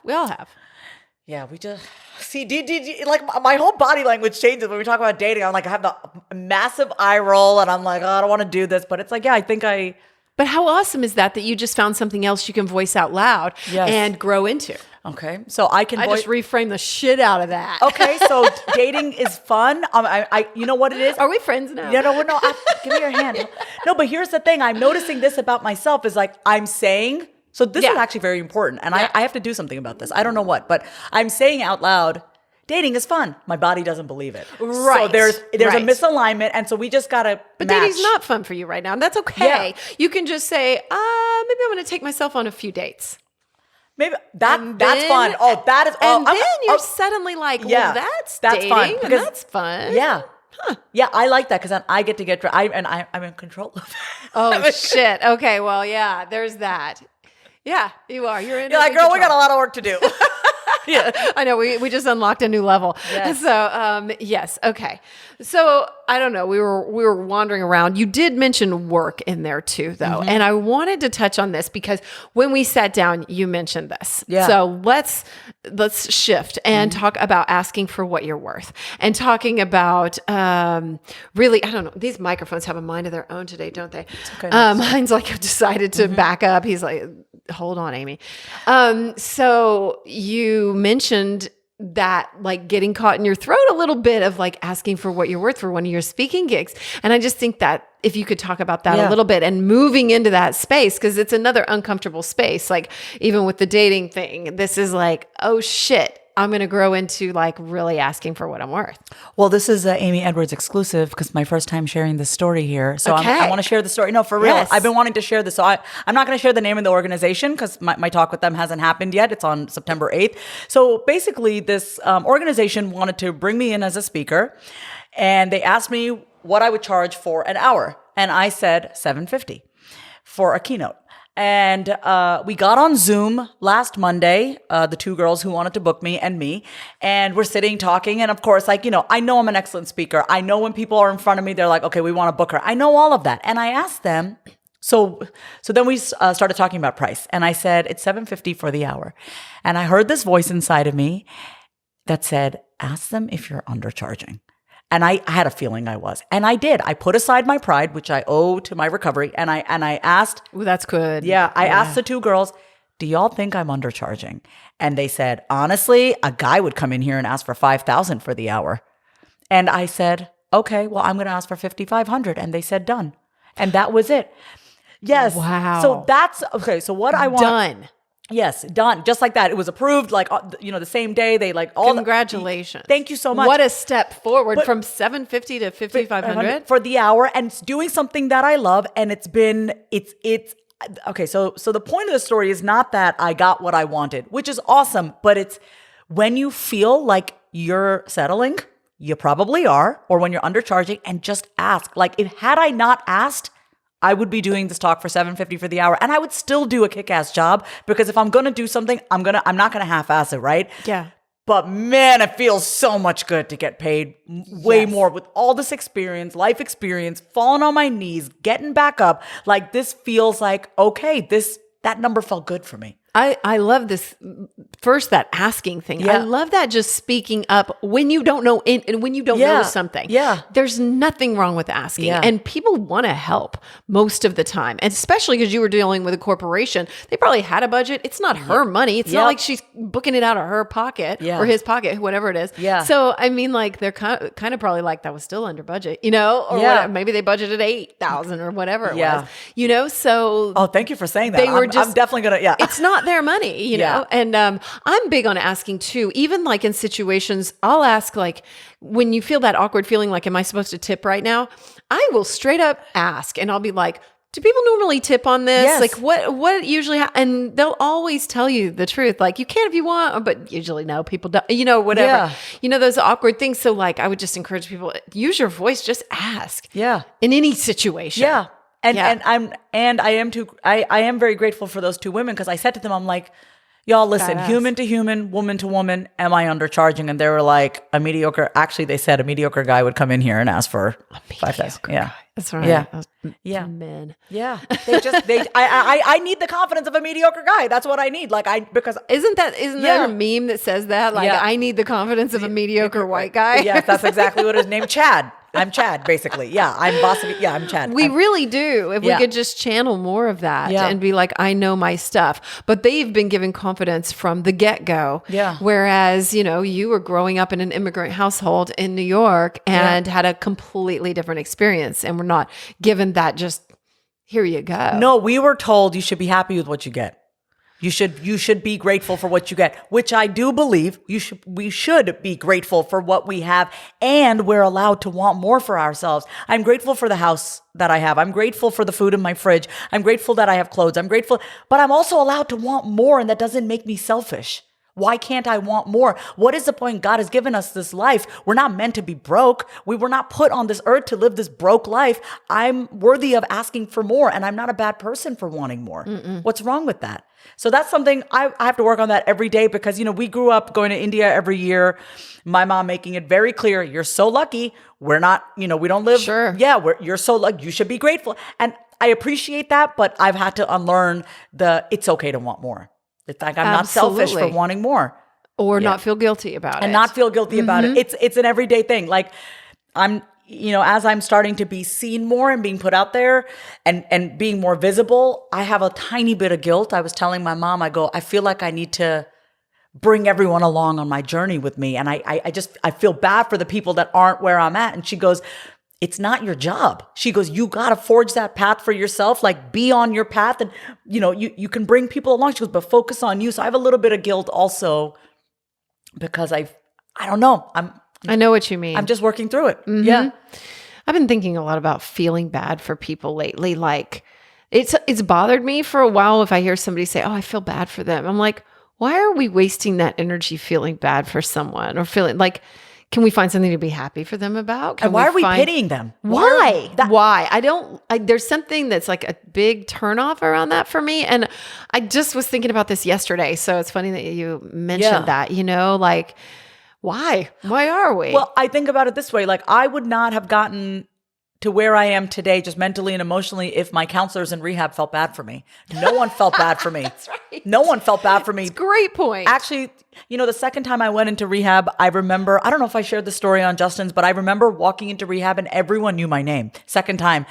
Yeah, we just... See, like my whole body language changes when we talk about dating. I'm like, I have the massive eye roll and I'm like, oh, I don't want to do this. But it's like, yeah, I think I... But how awesome is that you just found something else you can voice out loud and grow into? Okay, so I just reframe the shit out of that. Okay, so dating is fun. You know what it is? Are we friends now? No. Give me your hand. No, but here's the thing. I'm noticing this about myself is like I'm saying. So this is actually very important, and I have to do something about this. I don't know what, but I'm saying out loud. Dating is fun. My body doesn't believe it. Right. So there's a misalignment, and so we just gotta. But dating's not fun for you right now, and that's okay. Yeah. You can just say, maybe I'm going to take myself on a few dates. Maybe that's fun. Oh, that is. And then you're suddenly like, well, that's dating, fun. And that's fun. Yeah. Huh. Yeah, I like that because then I get to get. I'm in control of it. Oh shit. Okay. Well, yeah. There's that. Yeah, you are. You're in. You're like, girl, we got a lot of work to do. Yeah, I know. We just unlocked a new level. Yes. So, yes. Okay. So I don't know. We were wandering around. You did mention work in there too, though. And I wanted to touch on this because when we sat down, you mentioned this. Yeah. So let's shift and talk about asking for what you're worth and talking about, really, I don't know. These microphones have a mind of their own today, don't they? okay. Mine's like, I've decided to back up. He's like, hold on, Amy. So you mentioned that like getting caught in your throat a little bit of like asking for what you're worth for one of your speaking gigs. And I just think that if you could talk about that a little bit and moving into that space, because it's another uncomfortable space. Like even with the dating thing, this is like, oh shit, I'm going to grow into like really asking for what I'm worth. Well, this is Amy Edwards exclusive because my first time sharing this story here. So I want to share the story. No, for real. Yes. I've been wanting to share this. So I'm not going to share the name of the organization because my talk with them hasn't happened yet. It's on September 8th. So basically this organization wanted to bring me in as a speaker and they asked me what I would charge for an hour. And I said $750 for a keynote. And we got on Zoom last Monday, the two girls who wanted to book me and me, and we're sitting talking. And of course, like, you know, I know I'm an excellent speaker. I know when people are in front of me, they're like, okay, we want to book her. I know all of that. And I asked them, so then we started talking about price. And I said, it's $750 for the hour. And I heard this voice inside of me that said, ask them if you're undercharging. And I had a feeling I was. And I did. I put aside my pride, which I owe to my recovery. And I asked. Ooh, that's good. Yeah. I asked the two girls, do y'all think I'm undercharging? And they said, honestly, a guy would come in here and ask for $5,000 for the hour. And I said, okay, well, I'm going to ask for $5,500. And they said, done. And that was it. Yes. Wow. So that's, okay. So what I want. Done. Yes, done. Just like that. It was approved, like, you know, the same day. They like all. Congratulations. Thank you so much. What a step forward from $750 to $5,500 for the hour, and it's doing something that I love. And it's okay. So the point of the story is not that I got what I wanted, which is awesome, but it's when you feel like you're settling, you probably are, or when you're undercharging, and just ask. Like, had I not asked, I would be doing this talk for $750 for the hour, and I would still do a kick-ass job because if I'm going to do something, I'm not going to half-ass it, right? Yeah. But man, it feels so much good to get paid way more with all this experience, life experience, falling on my knees, getting back up. Like this feels like, okay, that number felt good for me. I love this first, that asking thing. Yeah. I love that just speaking up when you don't know and when you don't know something. Yeah. There's nothing wrong with asking. Yeah. And people want to help most of the time. And especially because you were dealing with a corporation. They probably had a budget. It's not her money. It's not like she's booking it out of her pocket or his pocket, whatever it is. Yeah. So, I mean, like they're kind of probably like that was still under budget, you know, or whatever. Maybe they budgeted $8,000 or whatever it was, you know, so. Oh, thank you for saying that. They were I'm definitely going to, It's not their money, you know? And I'm big on asking too, even like in situations, I'll ask like, when you feel that awkward feeling like, am I supposed to tip right now? I will straight up ask and I'll be like, do people normally tip on this? Yes. Like what usually, and they'll always tell you the truth. Like you can if you want, but usually no, people don't, you know, whatever, you know, those awkward things. So like, I would just encourage people, use your voice, just ask in any situation. Yeah. And I am very grateful for those two women because I said to them, I'm like, y'all listen, human to human, woman to woman, am I undercharging? And they were like, actually they said a mediocre guy would come in here and ask for $5,000. Yeah. That's right. Yeah. Men. Yeah. I need the confidence of a mediocre guy. That's what I need. Because isn't there a meme that says that? Like I need the confidence of a mediocre white guy. Yes, that's exactly what it is. Named Chad. I'm Chad, basically. Yeah, I'm Vasavi. Yeah, I'm Chad. We really do. If we could just channel more of that and be like, I know my stuff. But they've been given confidence from the get-go. Yeah. Whereas, you know, you were growing up in an immigrant household in New York and had a completely different experience. And we're not given that just, here you go. No, we were told you should be happy with what you get. You should be grateful for what you get, which I do believe we should be grateful for what we have, and we're allowed to want more for ourselves. I'm grateful for the house that I have. I'm grateful for the food in my fridge. I'm grateful that I have clothes. I'm grateful, but I'm also allowed to want more, and that doesn't make me selfish. Why can't I want more? What is the point? God has given us this life. We're not meant to be broke. We were not put on this earth to live this broke life. I'm worthy of asking for more, and I'm not a bad person for wanting more. What's wrong with that? So that's something I have to work on that every day because, we grew up going to India every year. My mom making it very clear, you're so lucky. We're not, we don't live. Sure. Yeah, you're so lucky. You should be grateful. And I appreciate that, but I've had to unlearn it's okay to want more. It's like I'm not selfish for wanting more. Or not feel guilty about it. And not feel guilty about it. It's an everyday thing. Like I'm, as I'm starting to be seen more and being put out there and being more visible, I have a tiny bit of guilt. I was telling my mom, I feel like I need to bring everyone along on my journey with me. And I feel bad for the people that aren't where I'm at. And she goes, it's not your job. She goes, you got to forge that path for yourself, like be on your path. And, you can bring people along. She goes, but focus on you. So I have a little bit of guilt also because I don't know. I know what you mean. I'm just working through it. Yeah. I've been thinking a lot about feeling bad for people lately. Like it's bothered me for a while if I hear somebody say, oh, I feel bad for them. I'm like, why are we wasting that energy feeling bad for someone or feeling like, can we find something to be happy for them about? And why are we pitying them? Why? Why? There's something that's like a big turnoff around that for me. And I just was thinking about this yesterday. So it's funny that you mentioned that, like, why? Why are we? Well, I think about it this way. Like I would not have gotten to where I am today, just mentally and emotionally, if my counselors in rehab felt bad for me. No one felt bad for me. That's right. No one felt bad for me. That's a great point. Actually, the second time I went into rehab, I remember, I don't know if I shared the story on Justin's, but I remember walking into rehab and everyone knew my name. Second time.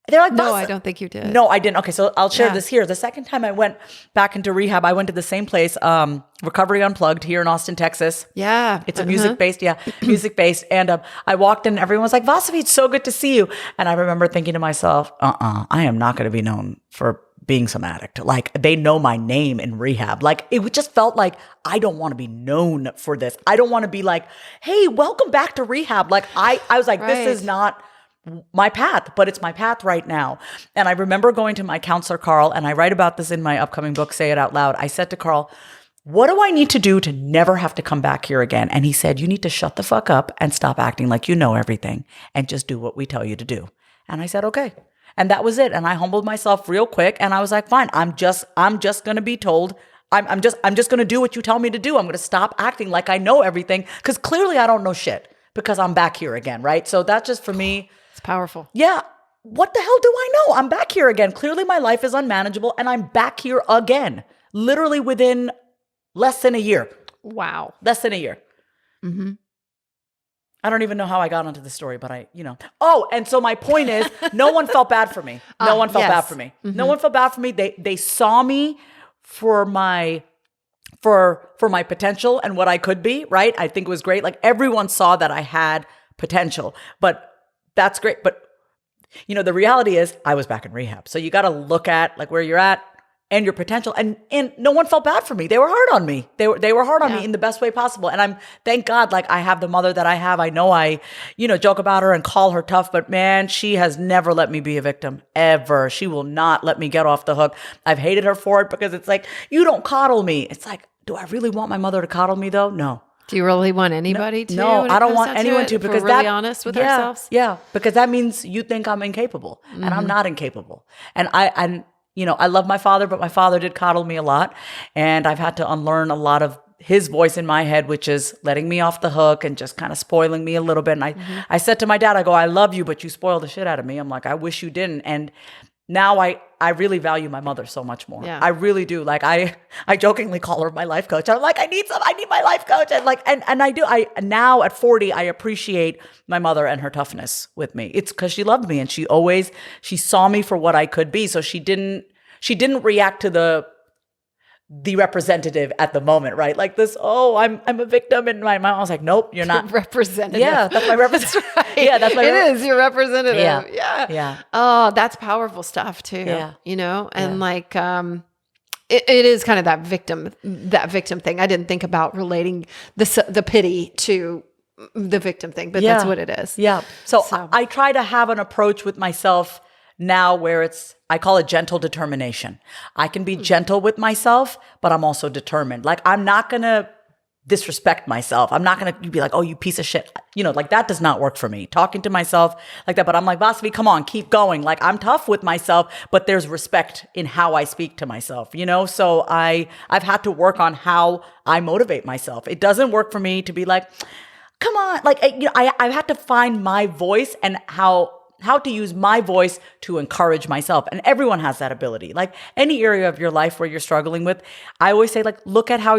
They're like, no, I don't think you did. No, I didn't. Okay, so I'll share this here. The second time I went back into rehab, I went to the same place, Recovery Unplugged here in Austin, Texas. Yeah. It's a music-based, music-based. And I walked in and everyone was like, Vasavi, it's so good to see you. And I remember thinking to myself, I am not going to be known for being some addict. Like they know my name in rehab. Like it just felt like I don't want to be known for this. I don't want to be like, hey, welcome back to rehab. Like I was like, This is not my path, but it's my path right now. And I remember going to my counselor, Carl, and I write about this in my upcoming book, Say It Out Loud. I said to Carl, what do I need to do to never have to come back here again? And he said, you need to shut the fuck up and stop acting like you know everything and just do what we tell you to do. And I said, okay. And that was it. And I humbled myself real quick. And I was like, fine, I'm just going to be told, I'm just going to do what you tell me to do. I'm going to stop acting like I know everything because clearly I don't know shit because I'm back here again. Right. So that's just for me. It's powerful. Yeah. What the hell do I know? I'm back here again. Clearly my life is unmanageable and I'm back here again, literally within less than a year. Wow. Less than a year. Mm-hmm. I don't even know how I got onto the story, but Oh, and so my point is, no one felt bad for me. No one felt bad for me. Mm-hmm. No one felt bad for me. They saw me for my potential and what I could be, right? I think it was great. Like everyone saw that I had potential, but that's great. But the reality is I was back in rehab. So you got to look at like where you're at and your potential. And no one felt bad for me. They were hard on me. They were hard on me in the best way possible. And thank God, like I have the mother that I have. I know I, joke about her and call her tough, but man, she has never let me be a victim ever. She will not let me get off the hook. I've hated her for it because it's like, you don't coddle me. It's like, do I really want my mother to coddle me though? No. Do you really want anybody to? No, I don't want anyone to because we're really honest with ourselves. Yeah, because that means you think I'm incapable, and I'm not incapable. And I love my father, but my father did coddle me a lot, and I've had to unlearn a lot of his voice in my head, which is letting me off the hook and just kind of spoiling me a little bit. And I said to my dad, I go, I love you, but you spoiled the shit out of me. I'm like, I wish you didn't. And now I really value my mother so much more. Yeah. I really do. Like I jokingly call her my life coach. I'm like, I need my life coach. And like, and I do. Now at 40, I appreciate my mother and her toughness with me. It's because she loved me and she saw me for what I could be. So she didn't react to the representative at the moment, right? Like this, I'm a victim. And my mom was like, nope, you're not. Representative. Yeah, that's my representative. Right. Yeah, that's my It is your representative. Yeah. Oh, that's powerful stuff too. Yeah. And like, it is kind of that victim thing. I didn't think about relating the pity to the victim thing, but that's what it is. Yeah. So I try to have an approach with myself now where I call it gentle determination. I can be gentle with myself, but I'm also determined. Like, I'm not going to disrespect myself. I'm not going to be like, oh, you piece of shit. Like, that does not work for me. Talking to myself like that. But I'm like, Vasavi, come on, keep going. Like, I'm tough with myself, but there's respect in how I speak to myself, So I've had to work on how I motivate myself. It doesn't work for me to be like, come on. Like, I've had to find my voice and how to use my voice to encourage myself. And everyone has that ability. Like, any area of your life where you're struggling with, I always say, like, look at how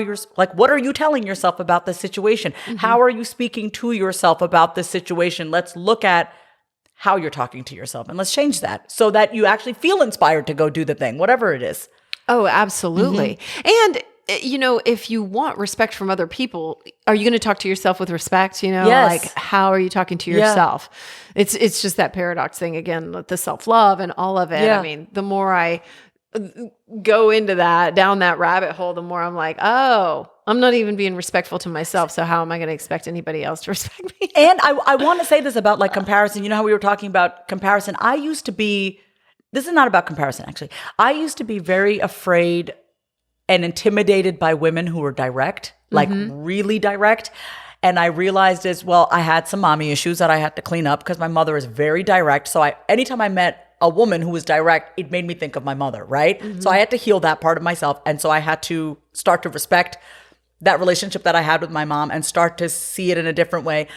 what are you telling yourself about this situation? How are you speaking to yourself about this situation? Let's look at how you're talking to yourself and let's change that so that you actually feel inspired to go do the thing, whatever it is. Oh, absolutely. And if you want respect from other people, are you going to talk to yourself with respect? Yes. Like, how are you talking to yourself? It's just that paradox thing again, with the self-love and all of it. Yeah. I mean, the more I go into down that rabbit hole, the more I'm like, oh, I'm not even being respectful to myself. So how am I going to expect anybody else to respect me? And I want to say this about like comparison. You know how we were talking about comparison? This is not about comparison, actually. I used to be very afraid and intimidated by women who were direct, like really direct. And I realized I had some mommy issues that I had to clean up because my mother is very direct. So anytime I met a woman who was direct, it made me think of my mother, right? So I had to heal that part of myself. And so I had to start to respect that relationship that I had with my mom and start to see it in a different way.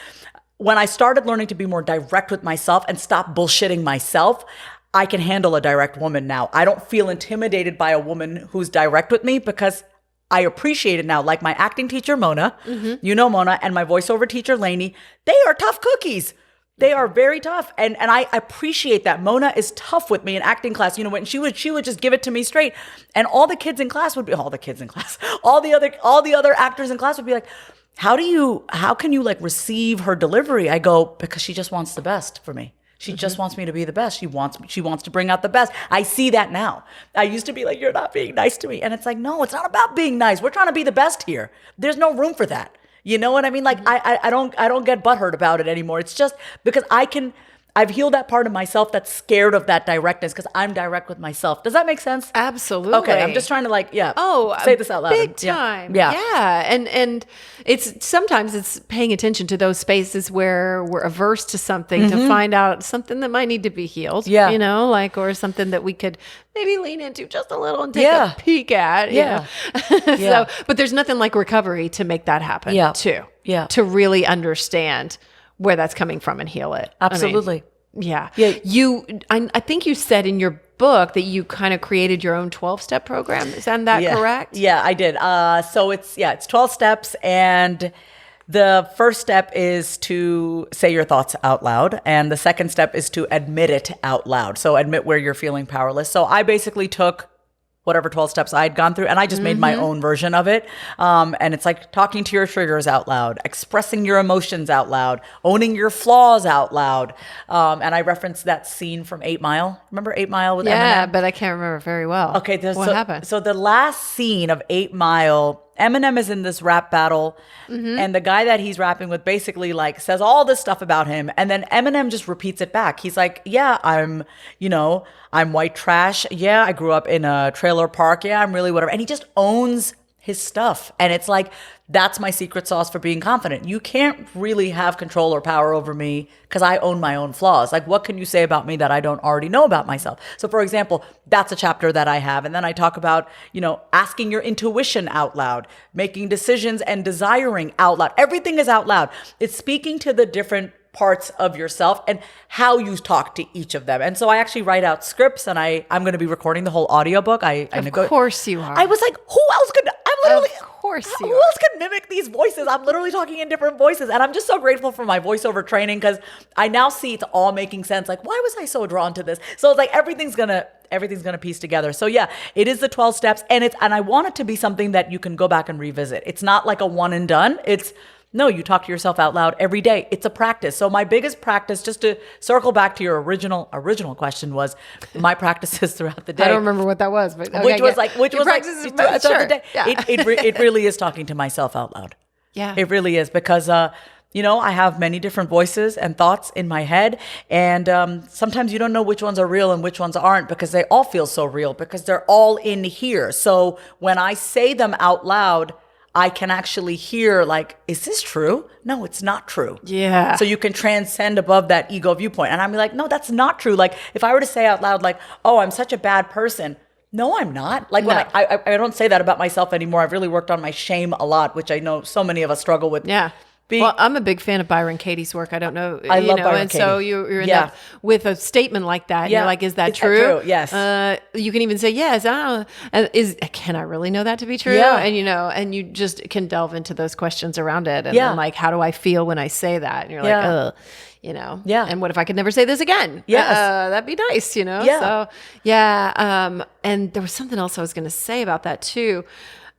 When I started learning to be more direct with myself and stop bullshitting myself, I can handle a direct woman now. I don't feel intimidated by a woman who's direct with me because I appreciate it now. Like my acting teacher, Mona, Mona, and my voiceover teacher, Lainey, they are tough cookies. They are very tough. And I appreciate that. Mona is tough with me in acting class. When she would just give it to me straight. And all the other actors in class would be like, how can you like receive her delivery? I go, because she just wants the best for me. She just wants me to be the best. She wants to bring out the best. I see that now. I used to be like, you're not being nice to me. And it's like, no, it's not about being nice. We're trying to be the best here. There's no room for that. You know what I mean? Like I don't get butthurt about it anymore. It's just because I've healed that part of myself that's scared of that directness because I'm direct with myself. Does that make sense? Absolutely. Okay, I'm just trying to say this out loud. Big time. Yeah. And sometimes it's paying attention to those spaces where we're averse to something to find out something that might need to be healed. Yeah. or something that we could maybe lean into just a little and take a peek at. So, but there's nothing like recovery to make that happen too. Yeah. To really understand where that's coming from and heal it. Absolutely. Yeah. I think you said in your book that you kind of created your own 12-step program. Is that correct? Yeah, I did. So it's 12 steps, and the first step is to say your thoughts out loud, and the second step is to admit it out loud. So admit where you're feeling powerless. So I basically took whatever 12 steps I had gone through, and I just made my own version of it. And it's like talking to your triggers out loud, expressing your emotions out loud, owning your flaws out loud. And I referenced that scene from 8 Mile. Remember 8 Mile with Eminem? Yeah, but I can't remember very well. Okay, what happened? So the last scene of 8 Mile, Eminem is in this rap battle, and the guy that he's rapping with basically like says all this stuff about him, and then Eminem just repeats it back. He's like, yeah, I'm white trash. Yeah, I grew up in a trailer park. Yeah, I'm really whatever. And he just owns his stuff. And it's like, that's my secret sauce for being confident. You can't really have control or power over me because I own my own flaws. Like, what can you say about me that I don't already know about myself? So for example, that's a chapter that I have. And then I talk about, asking your intuition out loud, making decisions and desiring out loud. Everything is out loud. It's speaking to the different parts of yourself and how you talk to each of them. And so I actually write out scripts, and I'm going to be recording the whole audiobook. Of course you are. I was like, who else could, who who else could mimic these voices? I'm literally talking in different voices. And I'm just so grateful for my voiceover training because I now see it's all making sense. Like, why was I so drawn to this? So it's like everything's gonna piece together. So yeah, it is the 12 steps, and I want it to be something that you can go back and revisit. It's not like a one and done. No, you talk to yourself out loud every day. It's a practice. So my biggest practice, just to circle back to your original question, was my practices throughout the day. I don't remember what that was, but okay, which was like throughout sure. the day. Yeah. It really is talking to myself out loud. Yeah, it really is, because I have many different voices and thoughts in my head. And sometimes you don't know which ones are real and which ones aren't because they all feel so real because they're all in here. So when I say them out loud, I can actually hear like, is this true? No, it's not true. Yeah. So you can transcend above that ego viewpoint. And I'm like, no, that's not true. Like if I were to say out loud, like, oh, I'm such a bad person. No, I'm not. Like when I don't say that about myself anymore. I've really worked on my shame a lot, which I know so many of us struggle with. Yeah. Well, I'm a big fan of Byron Katie's work. I don't know. I love Byron and Katie. so you're in that, with a statement like that. Yeah. You're like, is that Is that true? true? Yes. You can even say, yes. I don't know. Can I really know that to be true? Yeah. And, and you just can delve into those questions around it. And Yeah. then like, how do I feel when I say that? And you're like, Yeah. Yeah. And what if I could never say this again? Yes. That'd be nice, Yeah. So, yeah. And there was something else I was going to say about that too.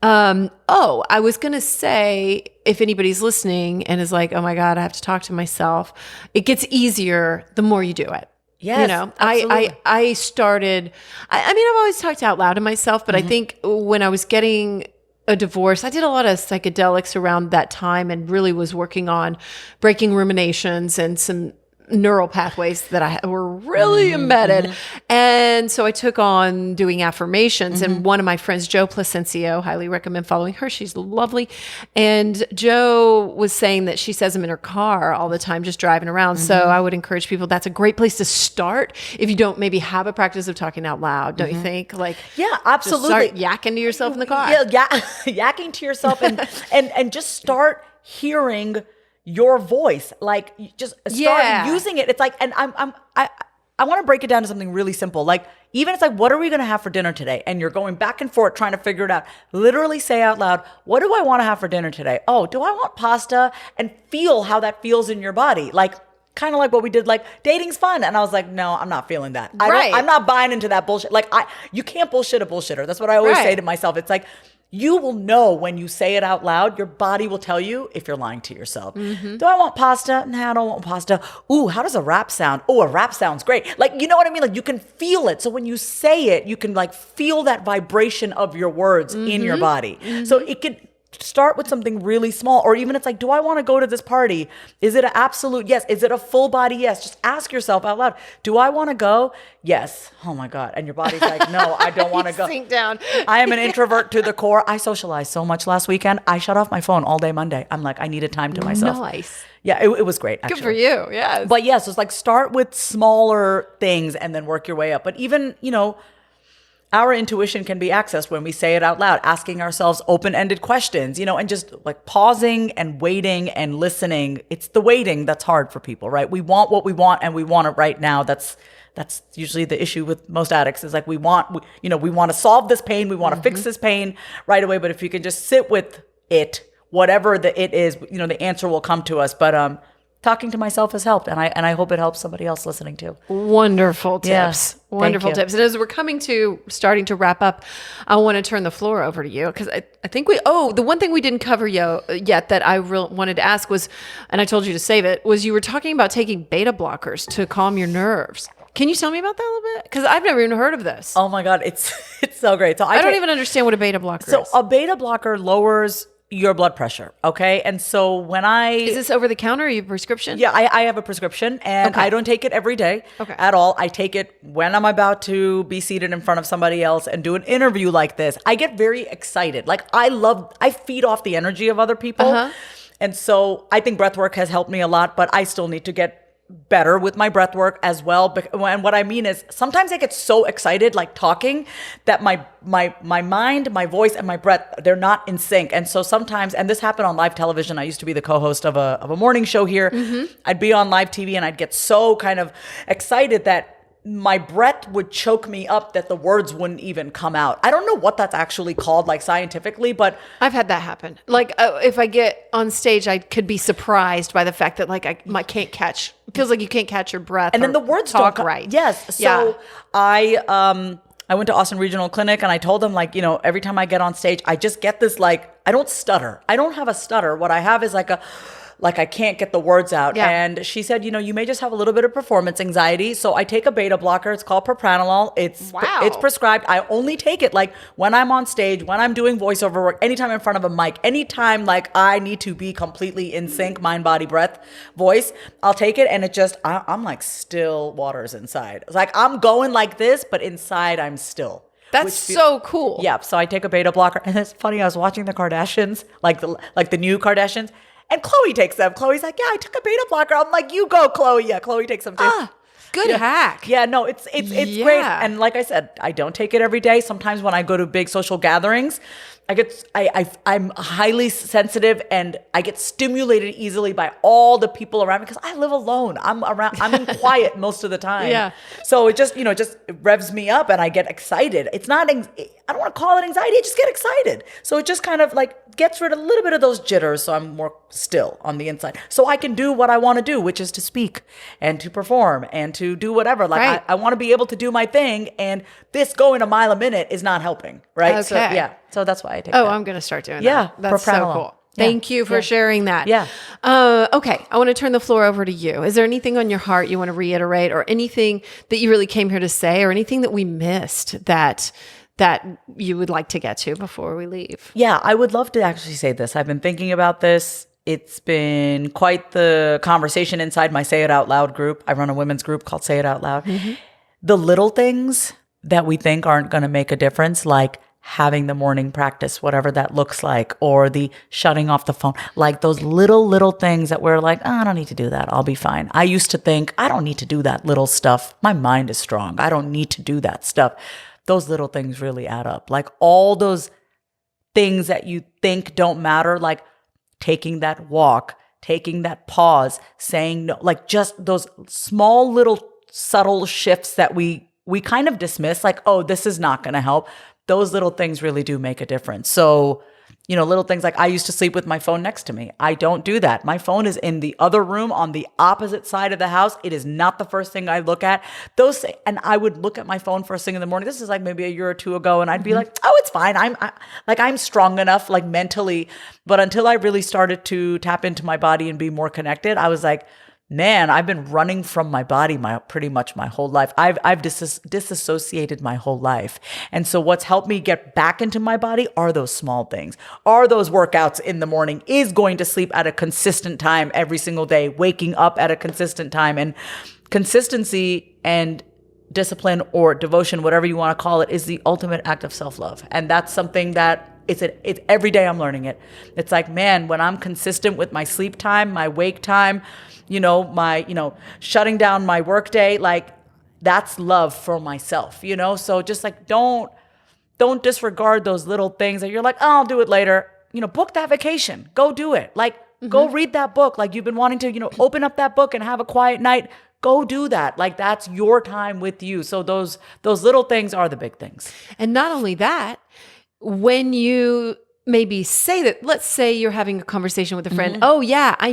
I was going to say, if anybody's listening and is like, oh my God, I have to talk to myself, it gets easier the more you do it. Yes, absolutely. I started, I mean, I've always talked out loud to myself, but I think when I was getting a divorce, I did a lot of psychedelics around that time and really was working on breaking ruminations and some neural pathways that were really embedded. And so I took on doing affirmations. And one of my friends, Jo Placencio, highly recommend following her. She's lovely. And Jo was saying that she says them in her car all the time, just driving around. So I would encourage people, that's a great place to start if you don't maybe have a practice of talking out loud, don't you think? Like, yeah, absolutely. Just start yakking to yourself in the car. Yeah, yakking to yourself and just start hearing your voice. Like just start using it. It's like, and I want to break it down to something really simple. Like even it's like, what are we going to have for dinner today? And you're going back and forth trying to figure it out. Literally say out loud, what do I want to have for dinner today? Oh, do I want pasta? And feel how that feels in your body. Like kind of like what we did, like dating's fun. And I was like, no, I'm not feeling that. I'm not buying into that bullshit. Like you can't bullshit a bullshitter. That's what I always say to myself. It's like, you will know when you say it out loud, your body will tell you if you're lying to yourself. Do I want pasta? Nah, I don't want pasta. Ooh, how does a rap sound? Oh, a rap sounds great. Like, you know what I mean? Like you can feel it. So when you say it, you can like feel that vibration of your words in your body. So it could start with something really small, or even it's like, do I want to go to this party? Is it an absolute yes? Is it a full body yes? Just ask yourself out loud, do I want to go? Yes. Oh my God. And your body's like, no, I don't want to go. Sink down. I am an introvert to the core. I socialized so much last weekend. I shut off my phone all day Monday. I'm like, I needed time to myself. Nice. Yeah, it was great, actually. Good for you. Yeah. But yes, it's like start with smaller things and then work your way up. But even, our intuition can be accessed when we say it out loud, asking ourselves open-ended questions, and just like pausing and waiting and listening. It's the waiting that's hard for people, right? We want what we want and we want it right now. That's usually the issue with most addicts is like we want to solve this pain. We want to fix this pain right away. But if you can just sit with it, whatever the it is, the answer will come to us. But talking to myself has helped, and I hope it helps somebody else listening too. Wonderful tips. Yeah, wonderful tips. And as we're starting to wrap up, I want to turn the floor over to you because I think the one thing we didn't cover yet that I wanted to ask was, and I told you to save it, was you were talking about taking beta blockers to calm your nerves. Can you tell me about that a little bit? Because I've never even heard of this. Oh my God, it's so great. So I don't even understand what a beta blocker is. So a beta blocker lowers your blood pressure, okay? And so when Is this over the counter or you have a prescription? Yeah, I have a prescription and I don't take it every day at all. I take it when I'm about to be seated in front of somebody else and do an interview like this. I get very excited. Like I feed off the energy of other people. And so I think breath work has helped me a lot, but I still need to get better with my breath work as well. And what I mean is sometimes I get so excited, like talking, that my mind, my voice, and my breath, they're not in sync. And so sometimes, and this happened on live television. I used to be the co-host of a morning show here. I'd be on live TV and I'd get so kind of excited that my breath would choke me up that the words wouldn't even come out. I don't know what that's actually called, like scientifically, but I've had that happen. Like if I get on stage, I could be surprised by the fact that like I can't catch. It feels like you can't catch your breath, and then the words talk don't right. Yes. So I went to Austin Regional Clinic and I told them like, every time I get on stage, I just get this like I don't stutter. I don't have a stutter. What I have is like like I can't get the words out. Yeah. And she said, you may just have a little bit of performance anxiety. So I take a beta blocker. It's called propranolol. It's prescribed. I only take it like when I'm on stage, when I'm doing voiceover work, anytime in front of a mic, anytime like I need to be completely in sync, mind, body, breath, voice, I'll take it. And it just, I'm like still waters inside. It's like I'm going like this, but inside I'm still. That's so cool. Yeah. So I take a beta blocker. And it's funny. I was watching the Kardashians, like the new Kardashians. And Chloe takes them. Chloe's like, yeah, I took a beta blocker. I'm like, you go, Chloe. Yeah, Chloe takes them too. Good hack. Yeah, no, it's great. And like I said, I don't take it every day. Sometimes when I go to big social gatherings, I'm highly sensitive and I get stimulated easily by all the people around me because I live alone. I'm in quiet most of the time. Yeah. So it just, it revs me up and I get excited. It's not, I don't want to call it anxiety. I just get excited. So it just kind of like gets rid of a little bit of those jitters. So I'm more still on the inside. So I can do what I want to do, which is to speak and to perform and to do whatever. Like right. I want to be able to do my thing. And this going a mile a minute is not helping. Right. Okay. So yeah. So that's why I take Oh, that. I'm going to start doing Yeah, that. That's so propranolol. cool. Yeah. Thank you for sharing that. Yeah. Okay. I want to turn the floor over to you. Is there anything on your heart you want to reiterate or anything that you really came here to say or anything that we missed that you would like to get to before we leave? Yeah, I would love to actually say this. I've been thinking about this. It's been quite the conversation inside my Say It Out Loud group. I run a women's group called Say It Out Loud. Mm-hmm. The little things that we think aren't going to make a difference, like having the morning practice, whatever that looks like, or the shutting off the phone, like those little things that we're like, oh, I don't need to do that. I'll be fine. I used to think, I don't need to do that little stuff. My mind is strong. I don't need to do that stuff. Those little things really add up. Like all those things that you think don't matter, like taking that walk, taking that pause, saying no, like just those small little subtle shifts that we kind of dismiss, like, oh, this is not going to help. Those little things really do make a difference. So, little things like I used to sleep with my phone next to me. I don't do that. My phone is in the other room on the opposite side of the house. It is not the first thing I look at. And I would look at my phone first thing in the morning. This is like maybe a year or two ago. And I'd be like, oh, it's fine. I'm strong enough, like mentally. But until I really started to tap into my body and be more connected, I was like, man, I've been running from my body pretty much my whole life. I've disassociated my whole life. And so what's helped me get back into my body are those small things, are those workouts in the morning, is going to sleep at a consistent time every single day, waking up at a consistent time. And consistency and discipline or devotion, whatever you want to call it, is the ultimate act of self-love. And that's something that it's every day I'm learning it. It's like, man, when I'm consistent with my sleep time, my wake time, my shutting down my work day, like that's love for myself, So just like, don't disregard those little things that you're like, oh, I'll do it later. Book that vacation, go do it. Like, go read that book. Like you've been wanting to, open up that book and have a quiet night. Go do that. Like that's your time with you. So those little things are the big things. And not only that, when you maybe say that, let's say you're having a conversation with a friend. Mm-hmm. Oh yeah, I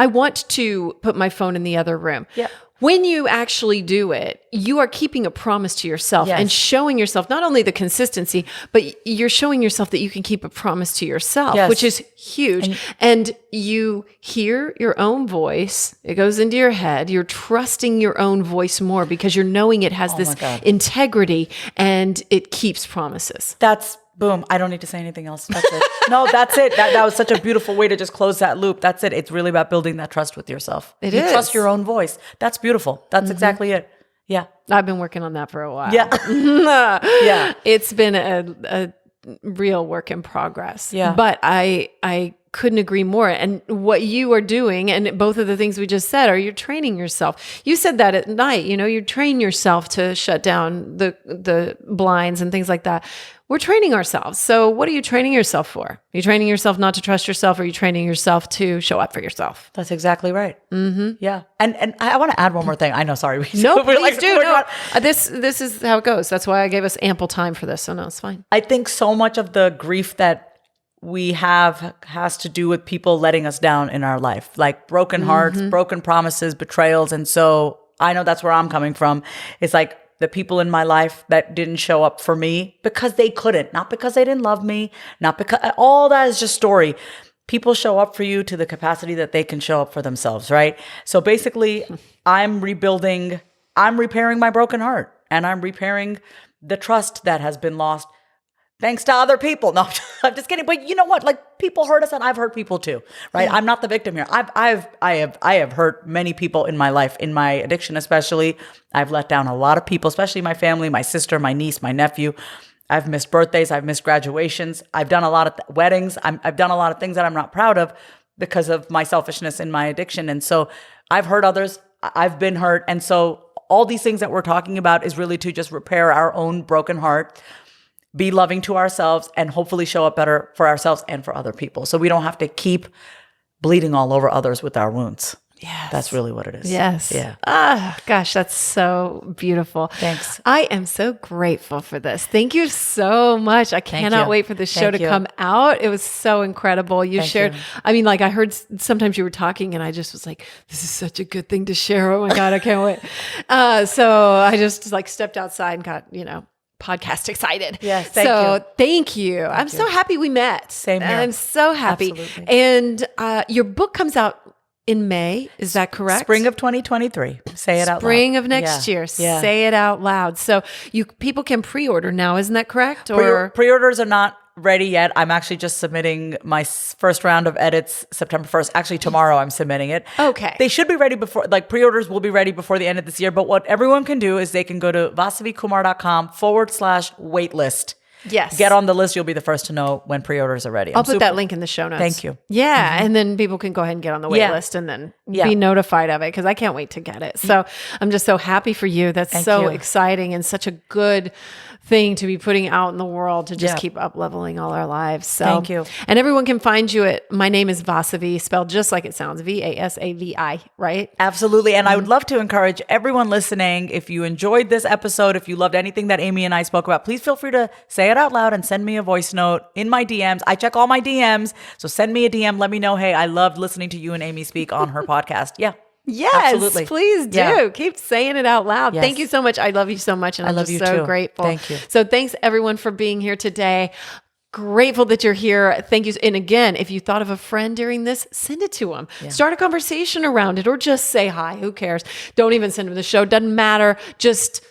want to put my phone in the other room. Yeah. When you actually do it, you are keeping a promise to yourself and showing yourself not only the consistency, but you're showing yourself that you can keep a promise to yourself, which is huge. And you hear your own voice. It goes into your head. You're trusting your own voice more because you're knowing it has this integrity and it keeps promises. That's boom. I don't need to say anything else. That's it. No, that's it. That was such a beautiful way to just close that loop. That's it. It's really about building that trust with yourself. You trust your own voice. That's beautiful. That's exactly it. Yeah. I've been working on that for a while. Yeah. Yeah. It's been a real work in progress. Yeah. But I couldn't agree more. And what you are doing, and both of the things we just said, are you're training yourself. You said that at night, you train yourself to shut down the blinds and things like that. We're training ourselves. So what are you training yourself for? Are you training yourself not to trust yourself? Or are you training yourself to show up for yourself? That's exactly right. Mm-hmm. Yeah. And I want to add one more thing. I know, sorry. Please do. No. This is how it goes. That's why I gave us ample time for this. So no, it's fine. I think so much of the grief that we have has to do with people letting us down in our life, like broken hearts, broken promises, betrayals. And so I know that's where I'm coming from. It's like the people in my life that didn't show up for me because they couldn't, not because they didn't love me, not because all that is just story. people show up for you to the capacity that they can show up for themselves, right? So basically, I'm repairing my broken heart, and I'm repairing the trust that has been lost thanks to other people. No, I'm just kidding. But you know what? Like, people hurt us, and I've hurt people too, right? Yeah. I'm not the victim here. I have hurt many people in my life, in my addiction especially. I've let down a lot of people, especially my family, my sister, my niece, my nephew. I've missed birthdays. I've missed graduations. I've done a lot of weddings. I've done a lot of things that I'm not proud of because of my selfishness and my addiction. And so I've hurt others. I've been hurt. And so all these things that we're talking about is really to just repair our own broken heart, be loving to ourselves, and hopefully show up better for ourselves and for other people. So we don't have to keep bleeding all over others with our wounds. Yes. That's really what it is. Yes. Yeah. Ah, gosh, that's so beautiful. Thanks. I am so grateful for this. Thank you so much. I cannot wait for this show to come out. It was so incredible. You shared, I mean, like, I heard sometimes you were talking and I just was like, this is such a good thing to share. Oh my God, I can't wait. So I just like stepped outside and got, podcast excited. Yes, thank you. I'm so happy we met. Same here. I'm so happy. Absolutely. And your book comes out in May. Is that correct? Spring of 2023. Say it out loud. Spring of next year. Yeah. Say it out loud. So people can pre-order now. Isn't that correct? Or Pre-orders are not ready yet. I'm actually just submitting my first round of edits September 1st. Actually, tomorrow I'm submitting it. Okay. They should be ready before, like, pre-orders will be ready before the end of this year. But what everyone can do is they can go to vasavikumar.com/waitlist. Yes. Get on the list. You'll be the first to know when pre-orders are ready. I'll put that link in the show notes. Thank you. Yeah. And then people can go ahead and get on the wait list and then be notified of it, because I can't wait to get it. So I'm just so happy for you. That's so exciting and such a good thing to be putting out in the world to just keep up leveling all our lives. So thank you. And everyone can find you at, my name is Vasavi, spelled just like it sounds, Vasavi, right? Absolutely. And I would love to encourage everyone listening, if you enjoyed this episode, if you loved anything that Amy and I spoke about, please feel free to say it out loud and send me a voice note in my DMs. I check all my DMs. So send me a DM. Let me know, hey, I loved listening to you and Amy speak on her podcast. Yeah. Yes, absolutely. Please do. Yeah. Keep saying it out loud. Yes. Thank you so much. I love you so much. And I'm just so grateful. Thank you. So thanks everyone for being here today. Grateful that you're here. Thank you. And again, if you thought of a friend during this, send it to them. Yeah. Start a conversation around it, or just say hi. Who cares? Don't even send them the show. Doesn't matter. Just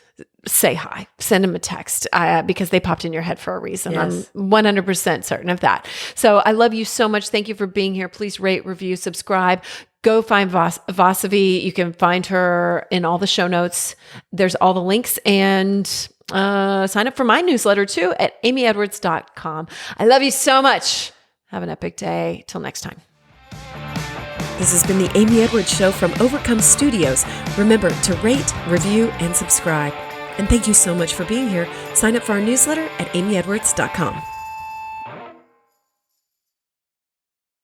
say hi. Send them a text because they popped in your head for a reason. Yes. I'm 100% certain of that. So I love you so much. Thank you for being here. Please rate, review, subscribe. Go find Vasavi. You can find her in all the show notes. There's all the links, and sign up for my newsletter too at amyedwards.com. I love you so much. Have an epic day. Till next time. This has been the Amy Edwards Show from Overcome Studios. Remember to rate, review, and subscribe. And thank you so much for being here. Sign up for our newsletter at amyedwards.com.